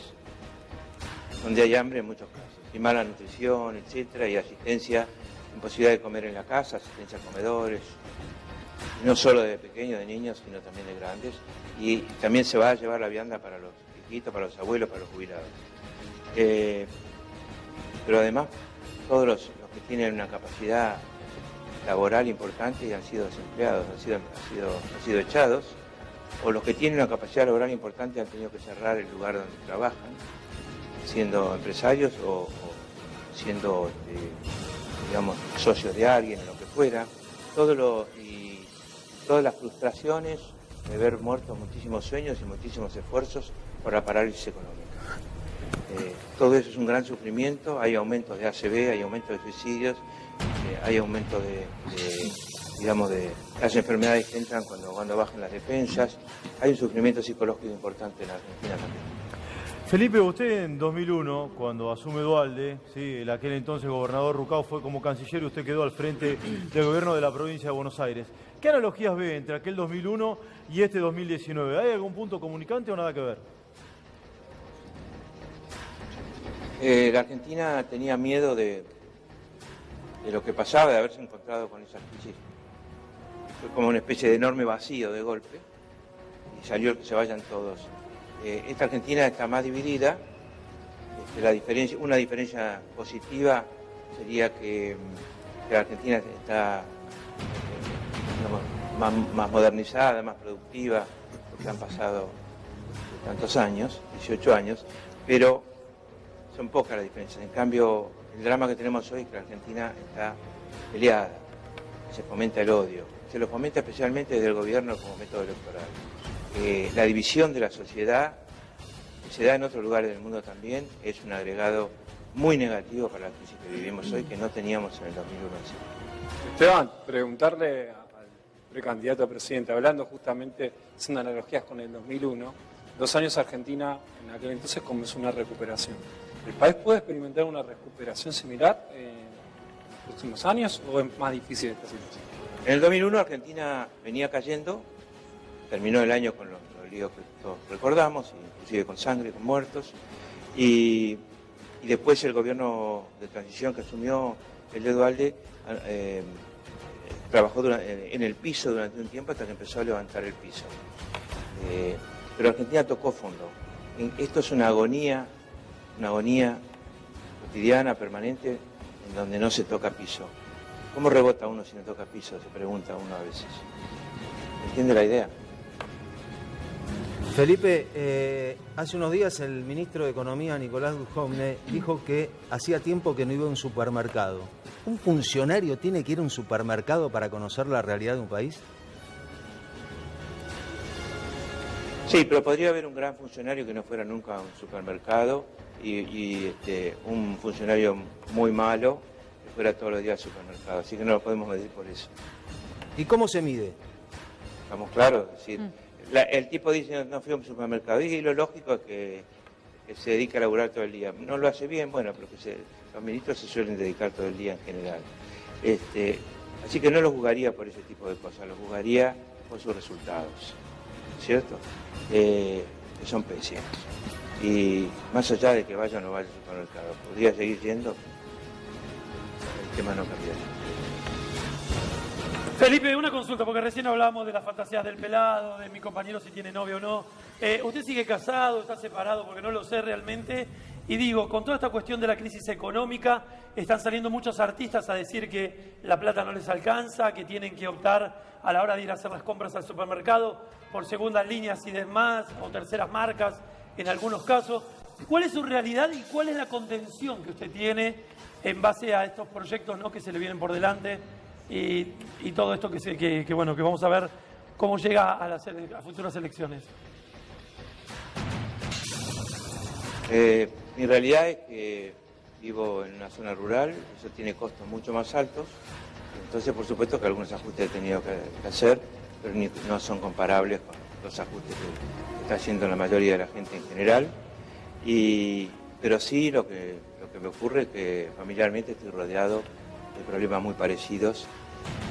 donde hay hambre en muchos casos, y mala nutrición, etcétera, y asistencia, imposibilidad de comer en la casa, asistencia a comedores, no solo de pequeños, de niños, sino también de grandes, y también se va a llevar la vianda para los viejitos, para los abuelos, para los jubilados. Pero además, todos los que tienen una capacidad laboral importante y han sido desempleados, han sido echados, o los que tienen una capacidad laboral importante han tenido que cerrar el lugar donde trabajan, siendo empresarios o siendo, digamos, socios de alguien, lo que fuera, y todas las frustraciones de ver muertos muchísimos sueños y muchísimos esfuerzos por la parálisis económica. Todo eso es un gran sufrimiento, hay aumentos de ACV, hay aumentos de suicidios, hay aumento de las enfermedades que entran cuando bajan las defensas, hay un sufrimiento psicológico importante en la Argentina también. Felipe, usted en 2001, cuando asume Dualde, ¿sí? El aquel entonces gobernador Rucao fue como canciller y usted quedó al frente del gobierno de la provincia de Buenos Aires. ¿Qué analogías ve entre aquel 2001 y este 2019? ¿Hay algún punto comunicante o nada que ver? La Argentina tenía miedo de lo que pasaba, de haberse encontrado con esa crisis. Fue como una especie de enorme vacío de golpe y salió el que se vayan todos. Esta Argentina está más dividida. Una diferencia positiva sería que la Argentina está más modernizada, más productiva, porque han pasado tantos años, 18 años, pero son pocas las diferencias. En cambio, el drama que tenemos hoy es que la Argentina está peleada, se fomenta el odio, se lo fomenta especialmente desde el gobierno como método electoral. La división de la sociedad, que se da en otros lugares del mundo también, es un agregado muy negativo para la crisis que vivimos hoy, que no teníamos en el 2001. Esteban, preguntarle al precandidato a presidente, hablando justamente, haciendo analogías con el 2001, 2 años Argentina en aquel entonces comenzó una recuperación. ¿El país puede experimentar una recuperación similar en los próximos años o es más difícil esta situación? En el 2001 Argentina venía cayendo, terminó el año con los líos que todos recordamos, inclusive con sangre, con muertos, y después el gobierno de transición que asumió el de Dualde trabajó en el piso durante un tiempo hasta que empezó a levantar el piso. Pero Argentina tocó fondo. Esto es una agonía cotidiana, permanente, en donde no se toca piso. ¿Cómo rebota uno si no toca piso? Se pregunta uno a veces. ¿Entiende la idea? Felipe, hace unos días el ministro de Economía, Nicolás Dujovne, dijo que hacía tiempo que no iba a un supermercado. ¿Un funcionario tiene que ir a un supermercado para conocer la realidad de un país? Sí, pero podría haber un gran funcionario que no fuera nunca a un supermercado y un funcionario muy malo que fuera todos los días al supermercado. Así que no lo podemos medir por eso. ¿Y cómo se mide? Estamos claros, es decir, el tipo dice no fui a un supermercado y lo lógico es que se dedica a laburar todo el día. No lo hace bien, bueno, pero los ministros se suelen dedicar todo el día en general. Así que no lo juzgaría por ese tipo de cosas, lo juzgaría por sus resultados, ¿cierto? Que son pésimos. Y más allá de que vaya o no vaya al supermercado, podría seguir yendo, el tema no cambiaría. Felipe, una consulta, porque recién hablábamos de las fantasías del pelado, de mi compañero si tiene novio o no. ¿Usted sigue casado, está separado? Porque no lo sé realmente. Y digo, con toda esta cuestión de la crisis económica, están saliendo muchos artistas a decir que la plata no les alcanza, que tienen que optar a la hora de ir a hacer las compras al supermercado por segundas líneas y demás, o terceras marcas en algunos casos. ¿Cuál es su realidad y cuál es la contención que usted tiene en base a estos proyectos, ¿no?, que se le vienen por delante? Y todo esto que vamos a ver cómo llega a futuras elecciones. Mi realidad es que vivo en una zona rural, eso tiene costos mucho más altos, entonces por supuesto que algunos ajustes he tenido que hacer, pero no son comparables con los ajustes que está haciendo la mayoría de la gente en general. Pero sí lo que me ocurre es que familiarmente estoy rodeado de problemas muy parecidos,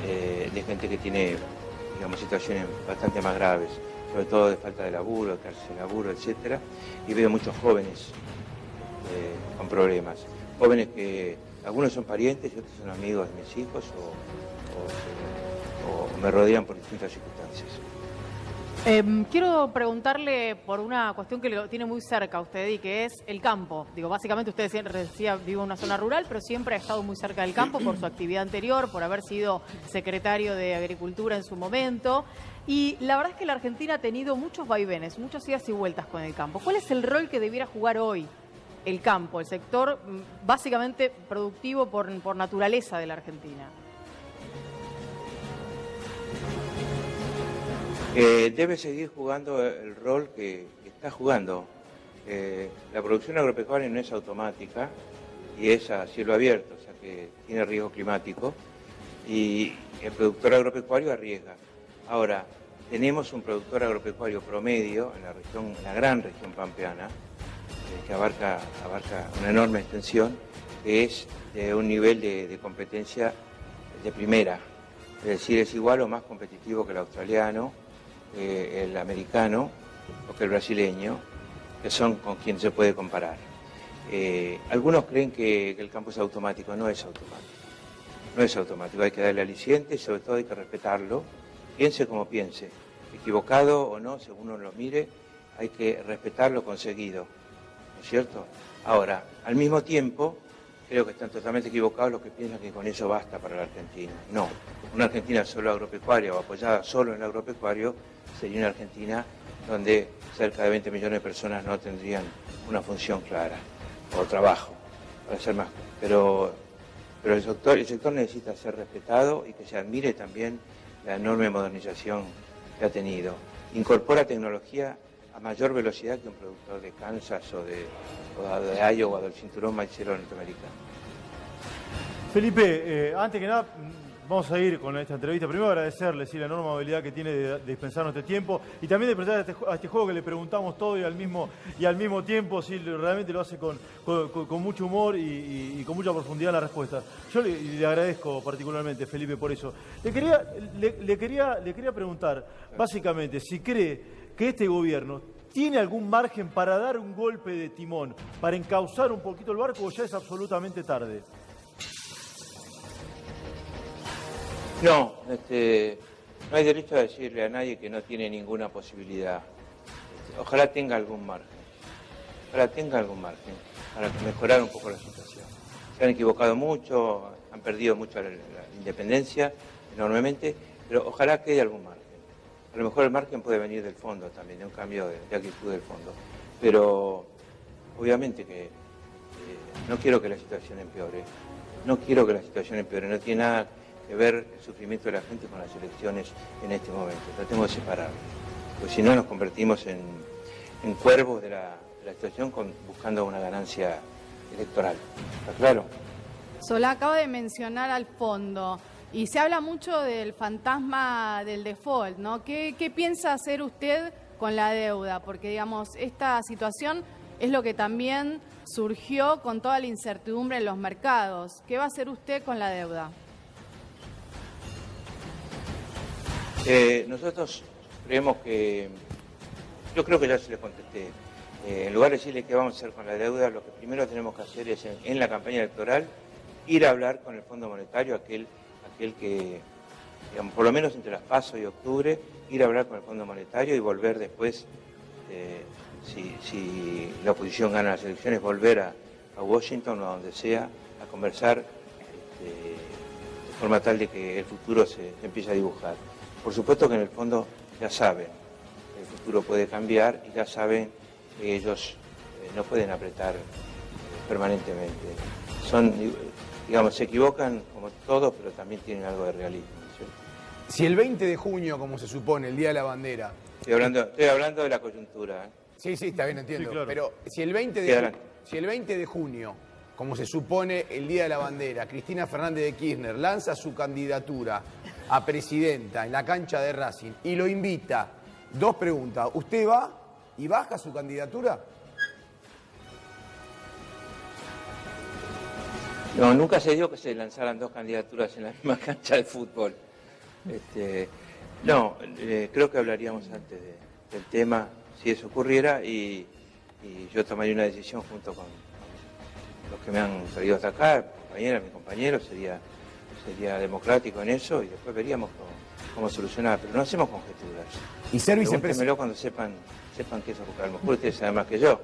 de gente que tiene, digamos, situaciones bastante más graves, sobre todo de falta de laburo, de quedarse sin laburo, etc. Y veo muchos jóvenes con problemas. Jóvenes que algunos son parientes y otros son amigos de mis hijos o me rodean por distintas circunstancias. Quiero preguntarle por una cuestión que lo tiene muy cerca a usted y que es el campo. Digo, básicamente usted siempre decía, vivo en una zona rural, pero siempre ha estado muy cerca del campo por su actividad anterior, por haber sido secretario de Agricultura en su momento. Y la verdad es que la Argentina ha tenido muchos vaivenes, muchas idas y vueltas con el campo. ¿Cuál es el rol que debiera jugar hoy el campo, el sector básicamente productivo por naturaleza de la Argentina? Debe seguir jugando el rol que está jugando. La producción agropecuaria no es automática y es a cielo abierto, o sea que tiene riesgo climático y el productor agropecuario arriesga. Ahora, tenemos un productor agropecuario promedio en la región, en la gran región pampeana, que abarca una enorme extensión, que es de un nivel de competencia de primera, es decir, es igual o más competitivo que el australiano, el americano o que el brasileño, que son con quien se puede comparar. Algunos creen que el campo es automático, no es automático. No es automático, hay que darle aliciente y sobre todo hay que respetarlo, piense como piense, equivocado o no, según uno lo mire, hay que respetar lo conseguido, ¿no es cierto? Ahora, al mismo tiempo, creo que están totalmente equivocados los que piensan que con eso basta para la Argentina. No, una Argentina solo agropecuaria o apoyada solo en el agropecuario sería una Argentina donde cerca de 20 millones de personas no tendrían una función clara o trabajo, para ser más. Pero el sector necesita ser respetado y que se admire también la enorme modernización que ha tenido. Incorpora tecnología a mayor velocidad que un productor de Kansas o de Iowa o del cinturón maicero norteamericano. Felipe, antes que nada, vamos a ir con esta entrevista. Primero agradecerle la enorme habilidad que tiene de dispensarnos este tiempo y también de presentar a este juego que le preguntamos todo y al mismo tiempo, sí, realmente lo hace con mucho humor y con mucha profundidad en la respuesta. Yo le agradezco particularmente, Felipe, por eso. Le quería preguntar, básicamente, si cree que este gobierno tiene algún margen para dar un golpe de timón, para encauzar un poquito el barco, o ya es absolutamente tarde. No, no hay derecho a decirle a nadie que no tiene ninguna posibilidad. Ojalá tenga algún margen. Ojalá tenga algún margen para mejorar un poco la situación. Se han equivocado mucho, han perdido mucho la independencia enormemente, pero ojalá quede algún margen. A lo mejor el margen puede venir del fondo también, de un cambio de actitud del fondo. Pero obviamente que no quiero que la situación empeore. No quiero que la situación empeore. No tiene nada que ver el sufrimiento de la gente con las elecciones en este momento. Tratemos de separarlo, porque si no nos convertimos en cuervos de la situación buscando una ganancia electoral. ¿Está claro? Solá acaba de mencionar al fondo y se habla mucho del fantasma del default, ¿no? ¿Qué piensa hacer usted con la deuda? Porque, digamos, esta situación es lo que también surgió con toda la incertidumbre en los mercados. ¿Qué va a hacer usted con la deuda? Nosotros creemos que, yo creo que ya se le contesté, en lugar de decirle qué vamos a hacer con la deuda, lo que primero tenemos que hacer es en la campaña electoral ir a hablar con el Fondo Monetario, aquel que, digamos, por lo menos entre las PASO y octubre, ir a hablar con el Fondo Monetario y volver después, si la oposición gana las elecciones, volver a Washington o a donde sea a conversar de forma tal de que el futuro se empiece a dibujar. Por supuesto que en el fondo ya saben que el futuro puede cambiar y ya saben que ellos no pueden apretar permanentemente. Digamos, se equivocan como todos, pero también tienen algo de realismo, ¿cierto? Si el 20 de junio, como se supone, el Día de la Bandera... Estoy hablando de la coyuntura. Sí, está bien, entiendo. Sí, claro. Pero si el 20 de junio, como se supone, el Día de la Bandera, Cristina Fernández de Kirchner lanza su candidatura a presidenta en la cancha de Racing y lo invita, dos preguntas, ¿usted va y baja su candidatura? No, nunca se dio que se lanzaran dos candidaturas en la misma cancha de fútbol. Creo que hablaríamos antes del tema si eso ocurriera y yo tomaría una decisión junto con los que me han traído hasta acá, mi compañero, sería democrático en eso y después veríamos cómo solucionar, pero no hacemos conjeturas. Y ser vicepresidente. Pregúntemelo cuando sepan que eso, porque a lo mejor ustedes saben más que yo.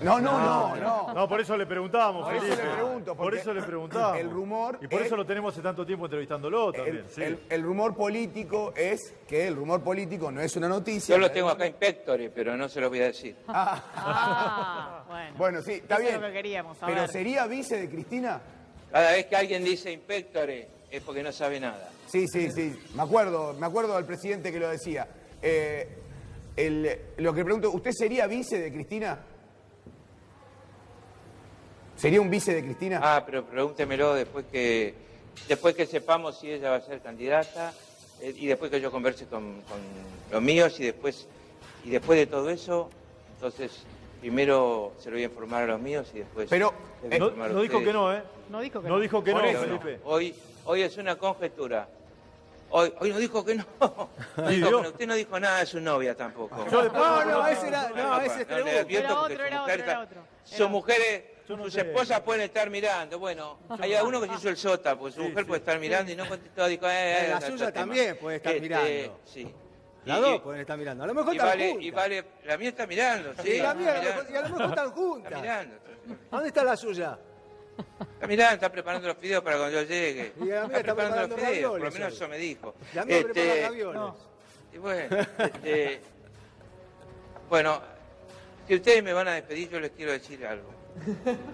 No, por eso le preguntábamos, Por eso Felipe. le pregunto, Por eso le preguntábamos. el rumor y por es- eso lo tenemos hace tanto tiempo entrevistándolo también. El rumor político es que el rumor político no es una noticia. Yo lo tengo acá en Pectore, pero no se lo voy a decir. Bueno. Bueno, sí, está Eso bien. es lo que queríamos Pero saber. ¿sería vice de Cristina? Cada vez que alguien dice Inspectore es porque no sabe nada. Sí. Me acuerdo al presidente que lo decía. Lo que pregunto, ¿usted sería vice de Cristina? ¿Sería un vice de Cristina? Ah, pero pregúntemelo después que sepamos si ella va a ser candidata y después que yo converse con los míos y después de todo eso, entonces primero se lo voy a informar a los míos y después... Pero les voy a informar a No dijo ustedes. que no, ¿eh? No dijo que No dijo que Por no, eso, Felipe. Hoy es una conjetura. Hoy no dijo que no. No dijo que no. Usted no dijo nada de su novia tampoco. Yo después- Ese es No, le advierto porque sus mujeres, sus esposas pueden estar mirando. Bueno, hay alguno que se hizo el sota, porque su mujer puede estar mirando y no contestó. Dijo, La suya también puede estar mirando. Sí. Las dos pueden estar mirando. A lo mejor están juntas. La mía está mirando, sí. Y la mía, mirando. y a lo mejor están Está juntas. mirando. ¿A dónde está la suya? Está mirando, está preparando los fideos para cuando yo llegue. Y la mía está preparando los fideos, por lo ravioles menos hoy. eso me dijo. La mía prepara ravioles. Y bueno, bueno, si ustedes me van a despedir, yo les quiero decir algo.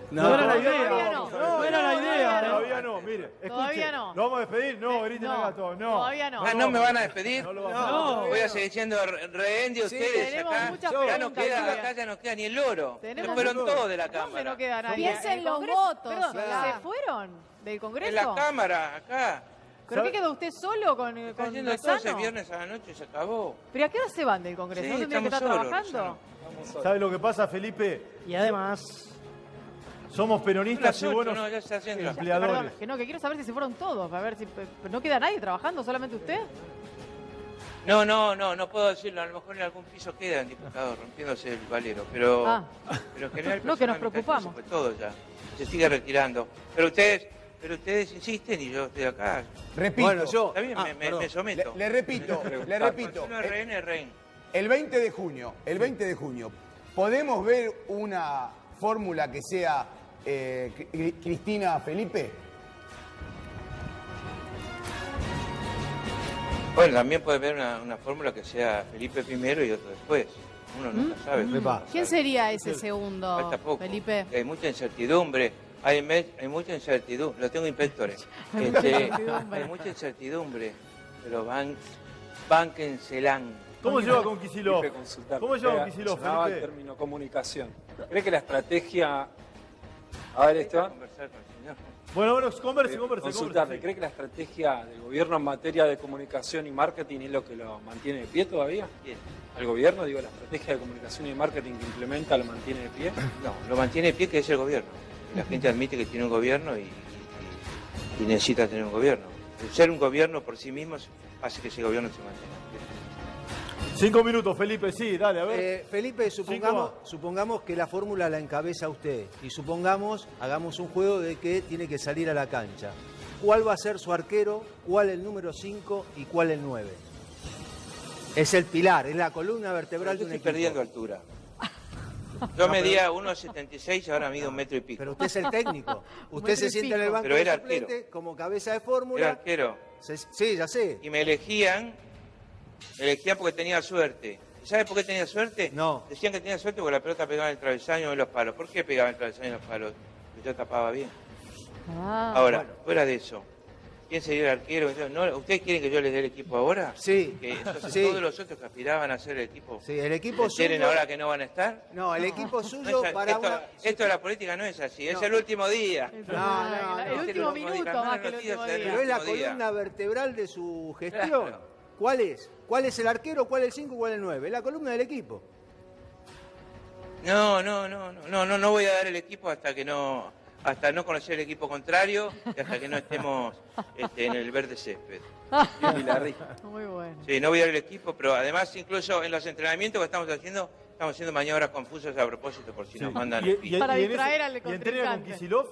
No era la Todavía idea. no. No era la idea. Todavía no, mire. Escuche. Todavía no. ¿Lo vamos a despedir? No, griten acá todos. No. Todavía no. Ah, ¿no me van a despedir? No lo vamos a No. Voy a seguir siendo rehén de ustedes tenemos acá. muchas Ya no preguntas queda, todavía. acá ya no queda ni el loro. Tenemos Se fueron mucho- todos de la ¿Dónde Cámara. no queda nadie? Piensen ¿El los Congreso? votos, Perdón, claro. ¿se fueron del Congreso? En la Cámara, acá. ¿Pero qué quedó usted solo con Está con yendo todos el Lozano? viernes a la noche y se acabó. ¿Pero a qué hora se van del Congreso? Sí, ¿No tendrían que estar estamos solos, trabajando? Lozano. ¿Sabe lo que pasa, Felipe? Y además, Somos peronistas y Son las 8, buenos no, ya está haciendo la- empleadores. Perdón, que quiero saber si se fueron todos, para ver si no queda nadie trabajando, solamente usted. No puedo decirlo, a lo mejor en algún piso queda el diputado rompiéndose el valero, pero en general No, que nos personalmente preocupamos. se fue todo ya, se sigue retirando. Pero ustedes insisten y yo estoy acá. Repito. Bueno, yo. Está bien, me someto. Le repito. Cuando uno es rehén, es rehén. El 20 de junio, ¿podemos ver una fórmula que sea Cristina Felipe? Bueno, también puede haber una fórmula que sea Felipe primero y otro después. Uno nunca sabe. ¿Quién sería ese segundo, Falta poco. Felipe? Hay mucha incertidumbre. Hay mucha incertidumbre. Lo tengo inspectores. Hay mucha incertidumbre. Hay mucha incertidumbre. Pero bánquenselan. ¿Cómo lleva con Kicillof? Felipe, consultar. ¿Cómo lleva con Usted Kicillof, mencionaba el Felipe? término comunicación. ¿Cree que la estrategia... A ver, Esteban. Conversar con el señor. Bueno, converse. Consultarle, ¿cree que la estrategia del gobierno en materia de comunicación y marketing es lo que lo mantiene de pie todavía? Bien. ¿Al gobierno, digo, la estrategia de comunicación y marketing que implementa lo mantiene de pie? No, lo mantiene de pie que es el gobierno. Y la gente admite que tiene un gobierno y necesita tener un gobierno. El ser un gobierno por sí mismo hace que ese gobierno se mantenga. 5 minutos, Felipe, sí, dale, a ver. Felipe, supongamos que la fórmula la encabeza usted y hagamos un juego de que tiene que salir a la cancha. ¿Cuál va a ser su arquero? ¿Cuál el número 5 y cuál el 9? Es el pilar, es la columna vertebral de Yo un estoy equipo. perdiendo altura. Yo medía 1,76 y ahora mido 1,5 metros. Pero usted es el técnico. Usted se sienta en el banco Pero de era suplente arquero. como cabeza de Era fórmula. arquero. Sí, ya sé. Y me elegían porque tenía suerte. ¿Y sabe por qué tenía suerte? No. Decían que tenía suerte porque la pelota pegaba en el travesaño y en los palos. ¿Por qué pegaba en el travesaño y en los palos? Porque yo tapaba bien. Ahora, fuera de eso, ¿quién sería el arquero? No, ¿ustedes quieren que yo les dé el equipo ahora? Sí. Que entonces Sí. todos los otros que aspiraban a ser el equipo. Sí, el equipo ¿se enteren suyo- ahora que no van a estar? No, el equipo No suyo es- para esto, una... esto de la política no es así, es el último día. El último minuto más que el último Pero día. es la último día. columna vertebral de su gestión. Claro. ¿Cuál es? ¿Cuál es el arquero? ¿Cuál es el 5? ¿Cuál es el 9? Es la columna del equipo. No voy a dar el equipo hasta no conocer el equipo contrario y hasta que no estemos en el verde césped. Muy bueno. Sí, no voy a dar el equipo, pero además incluso en los entrenamientos que estamos haciendo maniobras confusas a propósito por si nos mandan. Para distraer al ¿Y entrena con contrincante. Kicillof?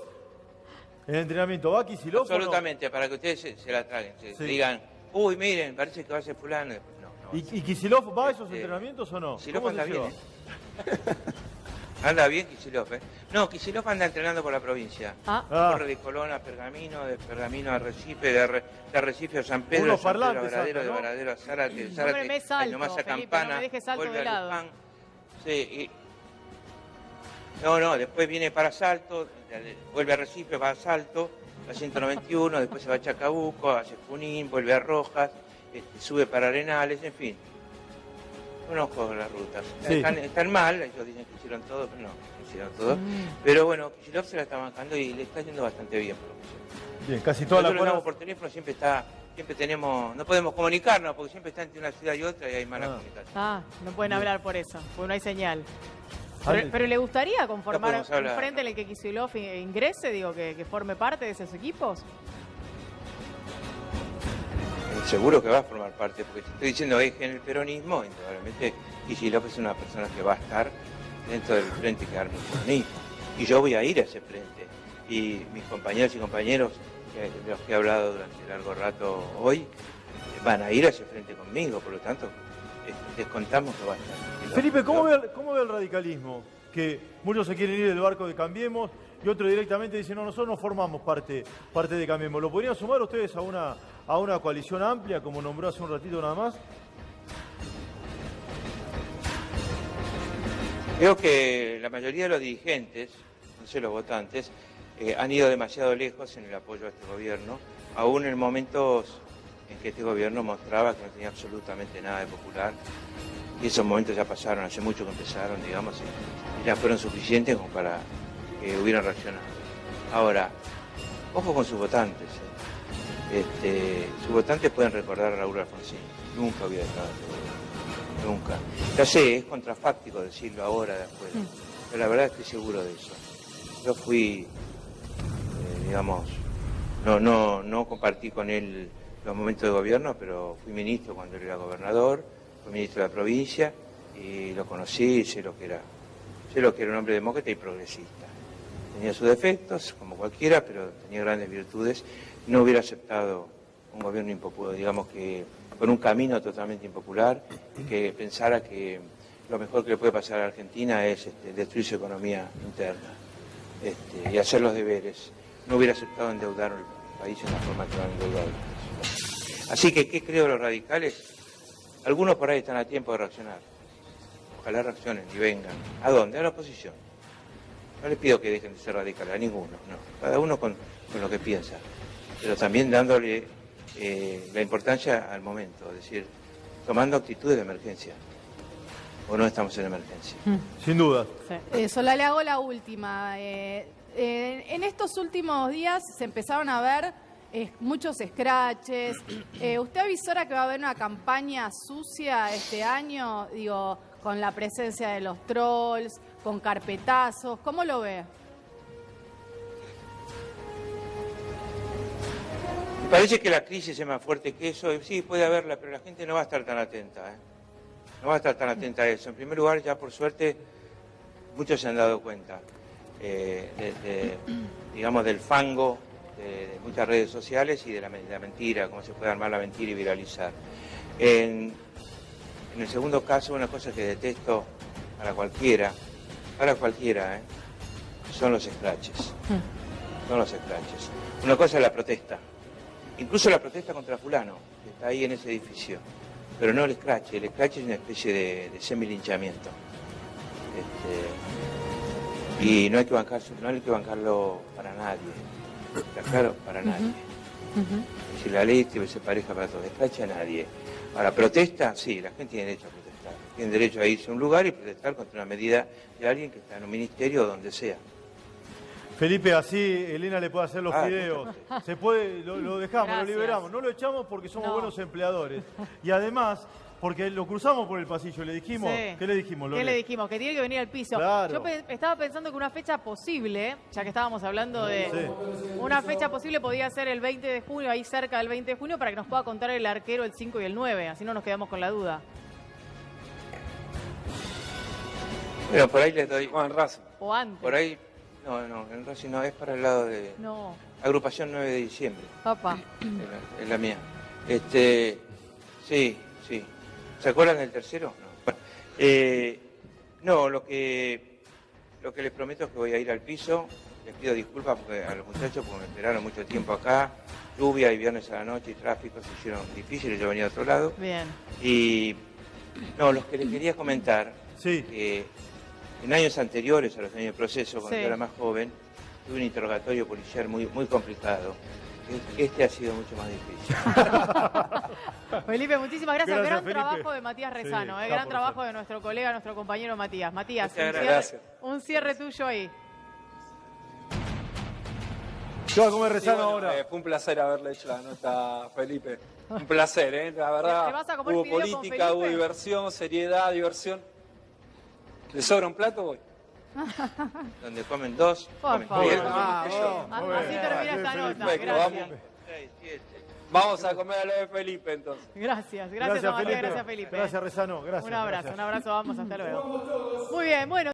¿En el entrenamiento va Kicillof o no? Absolutamente, para que ustedes se la traguen, se Sí. digan, uy, miren, parece que va a ser fulano. No, ¿Y Kicillof va a esos entrenamientos o no? Kicillof anda bien, Anda bien Kicillof, No, Kicillof anda entrenando por la provincia. Corre de Colón a Pergamino, de Pergamino a Arrecife, de Arrecife a San Pedro, unos de San Pedro a parlantes, Varadero, ¿no? de Varadero a Zárate, de Zárate nomás a Campana, no me dejes salto vuelve de a lado. Luján. Sí, No, después viene para Salto, vuelve a Recife, va a Salto, a 191, después se va a Chacabuco, hace Junín, vuelve a Rojas, sube para Arenales, en fin. Conozco las rutas. Sí. Están mal, ellos dicen que hicieron todo, pero no hicieron todo. Pero bueno, Kicillof se la está bancando y le está yendo bastante bien, por lo que sé. Bien, casi toda la Nosotros cuadra... por teléfono siempre tenemos, no podemos comunicarnos porque siempre está entre una ciudad y otra y hay mala comunicación. No pueden hablar por eso, porque no hay señal. Ale. Pero ¿le gustaría conformar No un hablar. frente en el que Kicillof ingrese, digo, que forme parte de esos equipos? Seguro que va a formar parte, porque si estoy diciendo eje en el peronismo, indudablemente Kicillof es una persona que va a estar dentro del frente que arma el peronismo. Y yo voy a ir a ese frente. Y mis compañeros y compañeros de los que he hablado durante largo rato hoy van a ir a ese frente conmigo, por lo tanto, descontamos que va a estar. Felipe, ¿cómo ve el radicalismo? Que muchos se quieren ir del barco de Cambiemos y otros directamente dicen, no, nosotros no formamos parte de Cambiemos. ¿Lo podrían sumar ustedes a una coalición amplia, como nombró hace un ratito nada más? Creo que la mayoría de los dirigentes, no sé, los votantes, han ido demasiado lejos en el apoyo a este gobierno, aún en momentos en que este gobierno mostraba que no tenía absolutamente nada de popular. Y esos momentos ya pasaron, hace mucho que empezaron, digamos, y ya fueron suficientes como para que hubieran reaccionado. Ahora, ojo con sus votantes. Sus votantes pueden recordar a Raúl Alfonsín. Nunca hubiera estado en este gobierno. Nunca. Ya sé, es contrafáctico decirlo ahora de afuera, pero la verdad estoy seguro de eso. Yo fui, digamos, no compartí con él los momentos de gobierno, pero fui ministro cuando él era gobernador. Fui ministro de la provincia y lo conocí, sé lo que era un hombre demócrata y progresista. Tenía sus defectos, como cualquiera, pero tenía grandes virtudes. No hubiera aceptado un gobierno impopular, digamos que con un camino totalmente impopular, y que pensara que lo mejor que le puede pasar a Argentina es destruir su economía interna y hacer los deberes. No hubiera aceptado endeudar el país en la forma que lo han endeudado. Así que, ¿qué creo los radicales? Algunos por ahí están a tiempo de reaccionar. Ojalá reaccionen y vengan. ¿A dónde? A la oposición. No les pido que dejen de ser radicales, a ninguno, no. Cada uno con lo que piensa. Pero también dándole la importancia al momento, es decir, tomando actitudes de emergencia. ¿O no estamos en emergencia? Sin duda. Sí. Solá, le hago la última. En estos últimos días se empezaron a ver muchos scratches. ¿Usted avisora que va a haber una campaña sucia este año? Digo, con la presencia de los trolls, con carpetazos. ¿Cómo lo ve? Me parece que la crisis es más fuerte que eso. Sí, puede haberla, pero la gente no va a estar tan atenta. No va a estar tan atenta a eso. En primer lugar, ya por suerte, muchos se han dado cuenta, digamos, del fango de muchas redes sociales y de la mentira, cómo se puede armar la mentira y viralizar. En el segundo caso, una cosa que detesto para cualquiera, son los scratches. Son los scratches. Una cosa es la protesta, incluso la protesta contra fulano, que está ahí en ese edificio, pero no el scratch es una especie de semi-linchamiento. Y no hay que bancarlo para nadie. Está claro, para nadie. Si la ley se pareja para todos, despacha a nadie. Ahora, protesta, sí, la gente tiene derecho a protestar. Tiene derecho a irse a un lugar y protestar contra una medida de alguien que está en un ministerio o donde sea. Felipe, así Elena le puede hacer los fideos. Se puede, lo dejamos, Gracias. lo liberamos. No lo echamos porque somos buenos empleadores. Y además, porque lo cruzamos por el pasillo y le dijimos, Sí. ¿qué le dijimos, Lore? ¿Qué le dijimos? Que tiene que venir al piso. Claro. Yo estaba pensando que una fecha posible, ya que estábamos hablando de una fecha posible, podía ser el 20 de junio, ahí cerca del 20 de junio, para que nos pueda contar el arquero el 5 y el 9, así no nos quedamos con la duda. Bueno, por ahí les doy... Juan Racing. O antes. Por ahí... No, en Racing no, es para el lado de... No. Agrupación 9 de diciembre. Papá. Es la mía. Sí. ¿Se acuerdan del tercero? No, lo que les prometo es que voy a ir al piso. Les pido disculpas a los muchachos porque me esperaron mucho tiempo acá. Lluvia y viernes a la noche y tráfico se hicieron difíciles, yo venía de otro lado. Bien. Y no, los que les quería comentar, que en años anteriores a los años de proceso, cuando yo era más joven, tuve un interrogatorio policial muy complicado. Este ha sido mucho más difícil. Felipe, muchísimas gracias. Gran trabajo de Matías Rezano, gran trabajo de nuestro colega, nuestro compañero Matías. Matías, un cierre tuyo ahí. ¿Qué va a comer Rezano ahora? Fue un placer haberle hecho la nota a Felipe. Un placer, la verdad. Hubo política, hubo diversión, seriedad, diversión. ¿Le sobra un plato hoy? Donde comen dos, comen así tres. termina esta nota. Gracias. Vamos a comer a lo de Felipe entonces. Gracias Matías, gracias Felipe. Gracias Rezano, gracias. Un abrazo, vamos, hasta luego. Muy bien, bueno.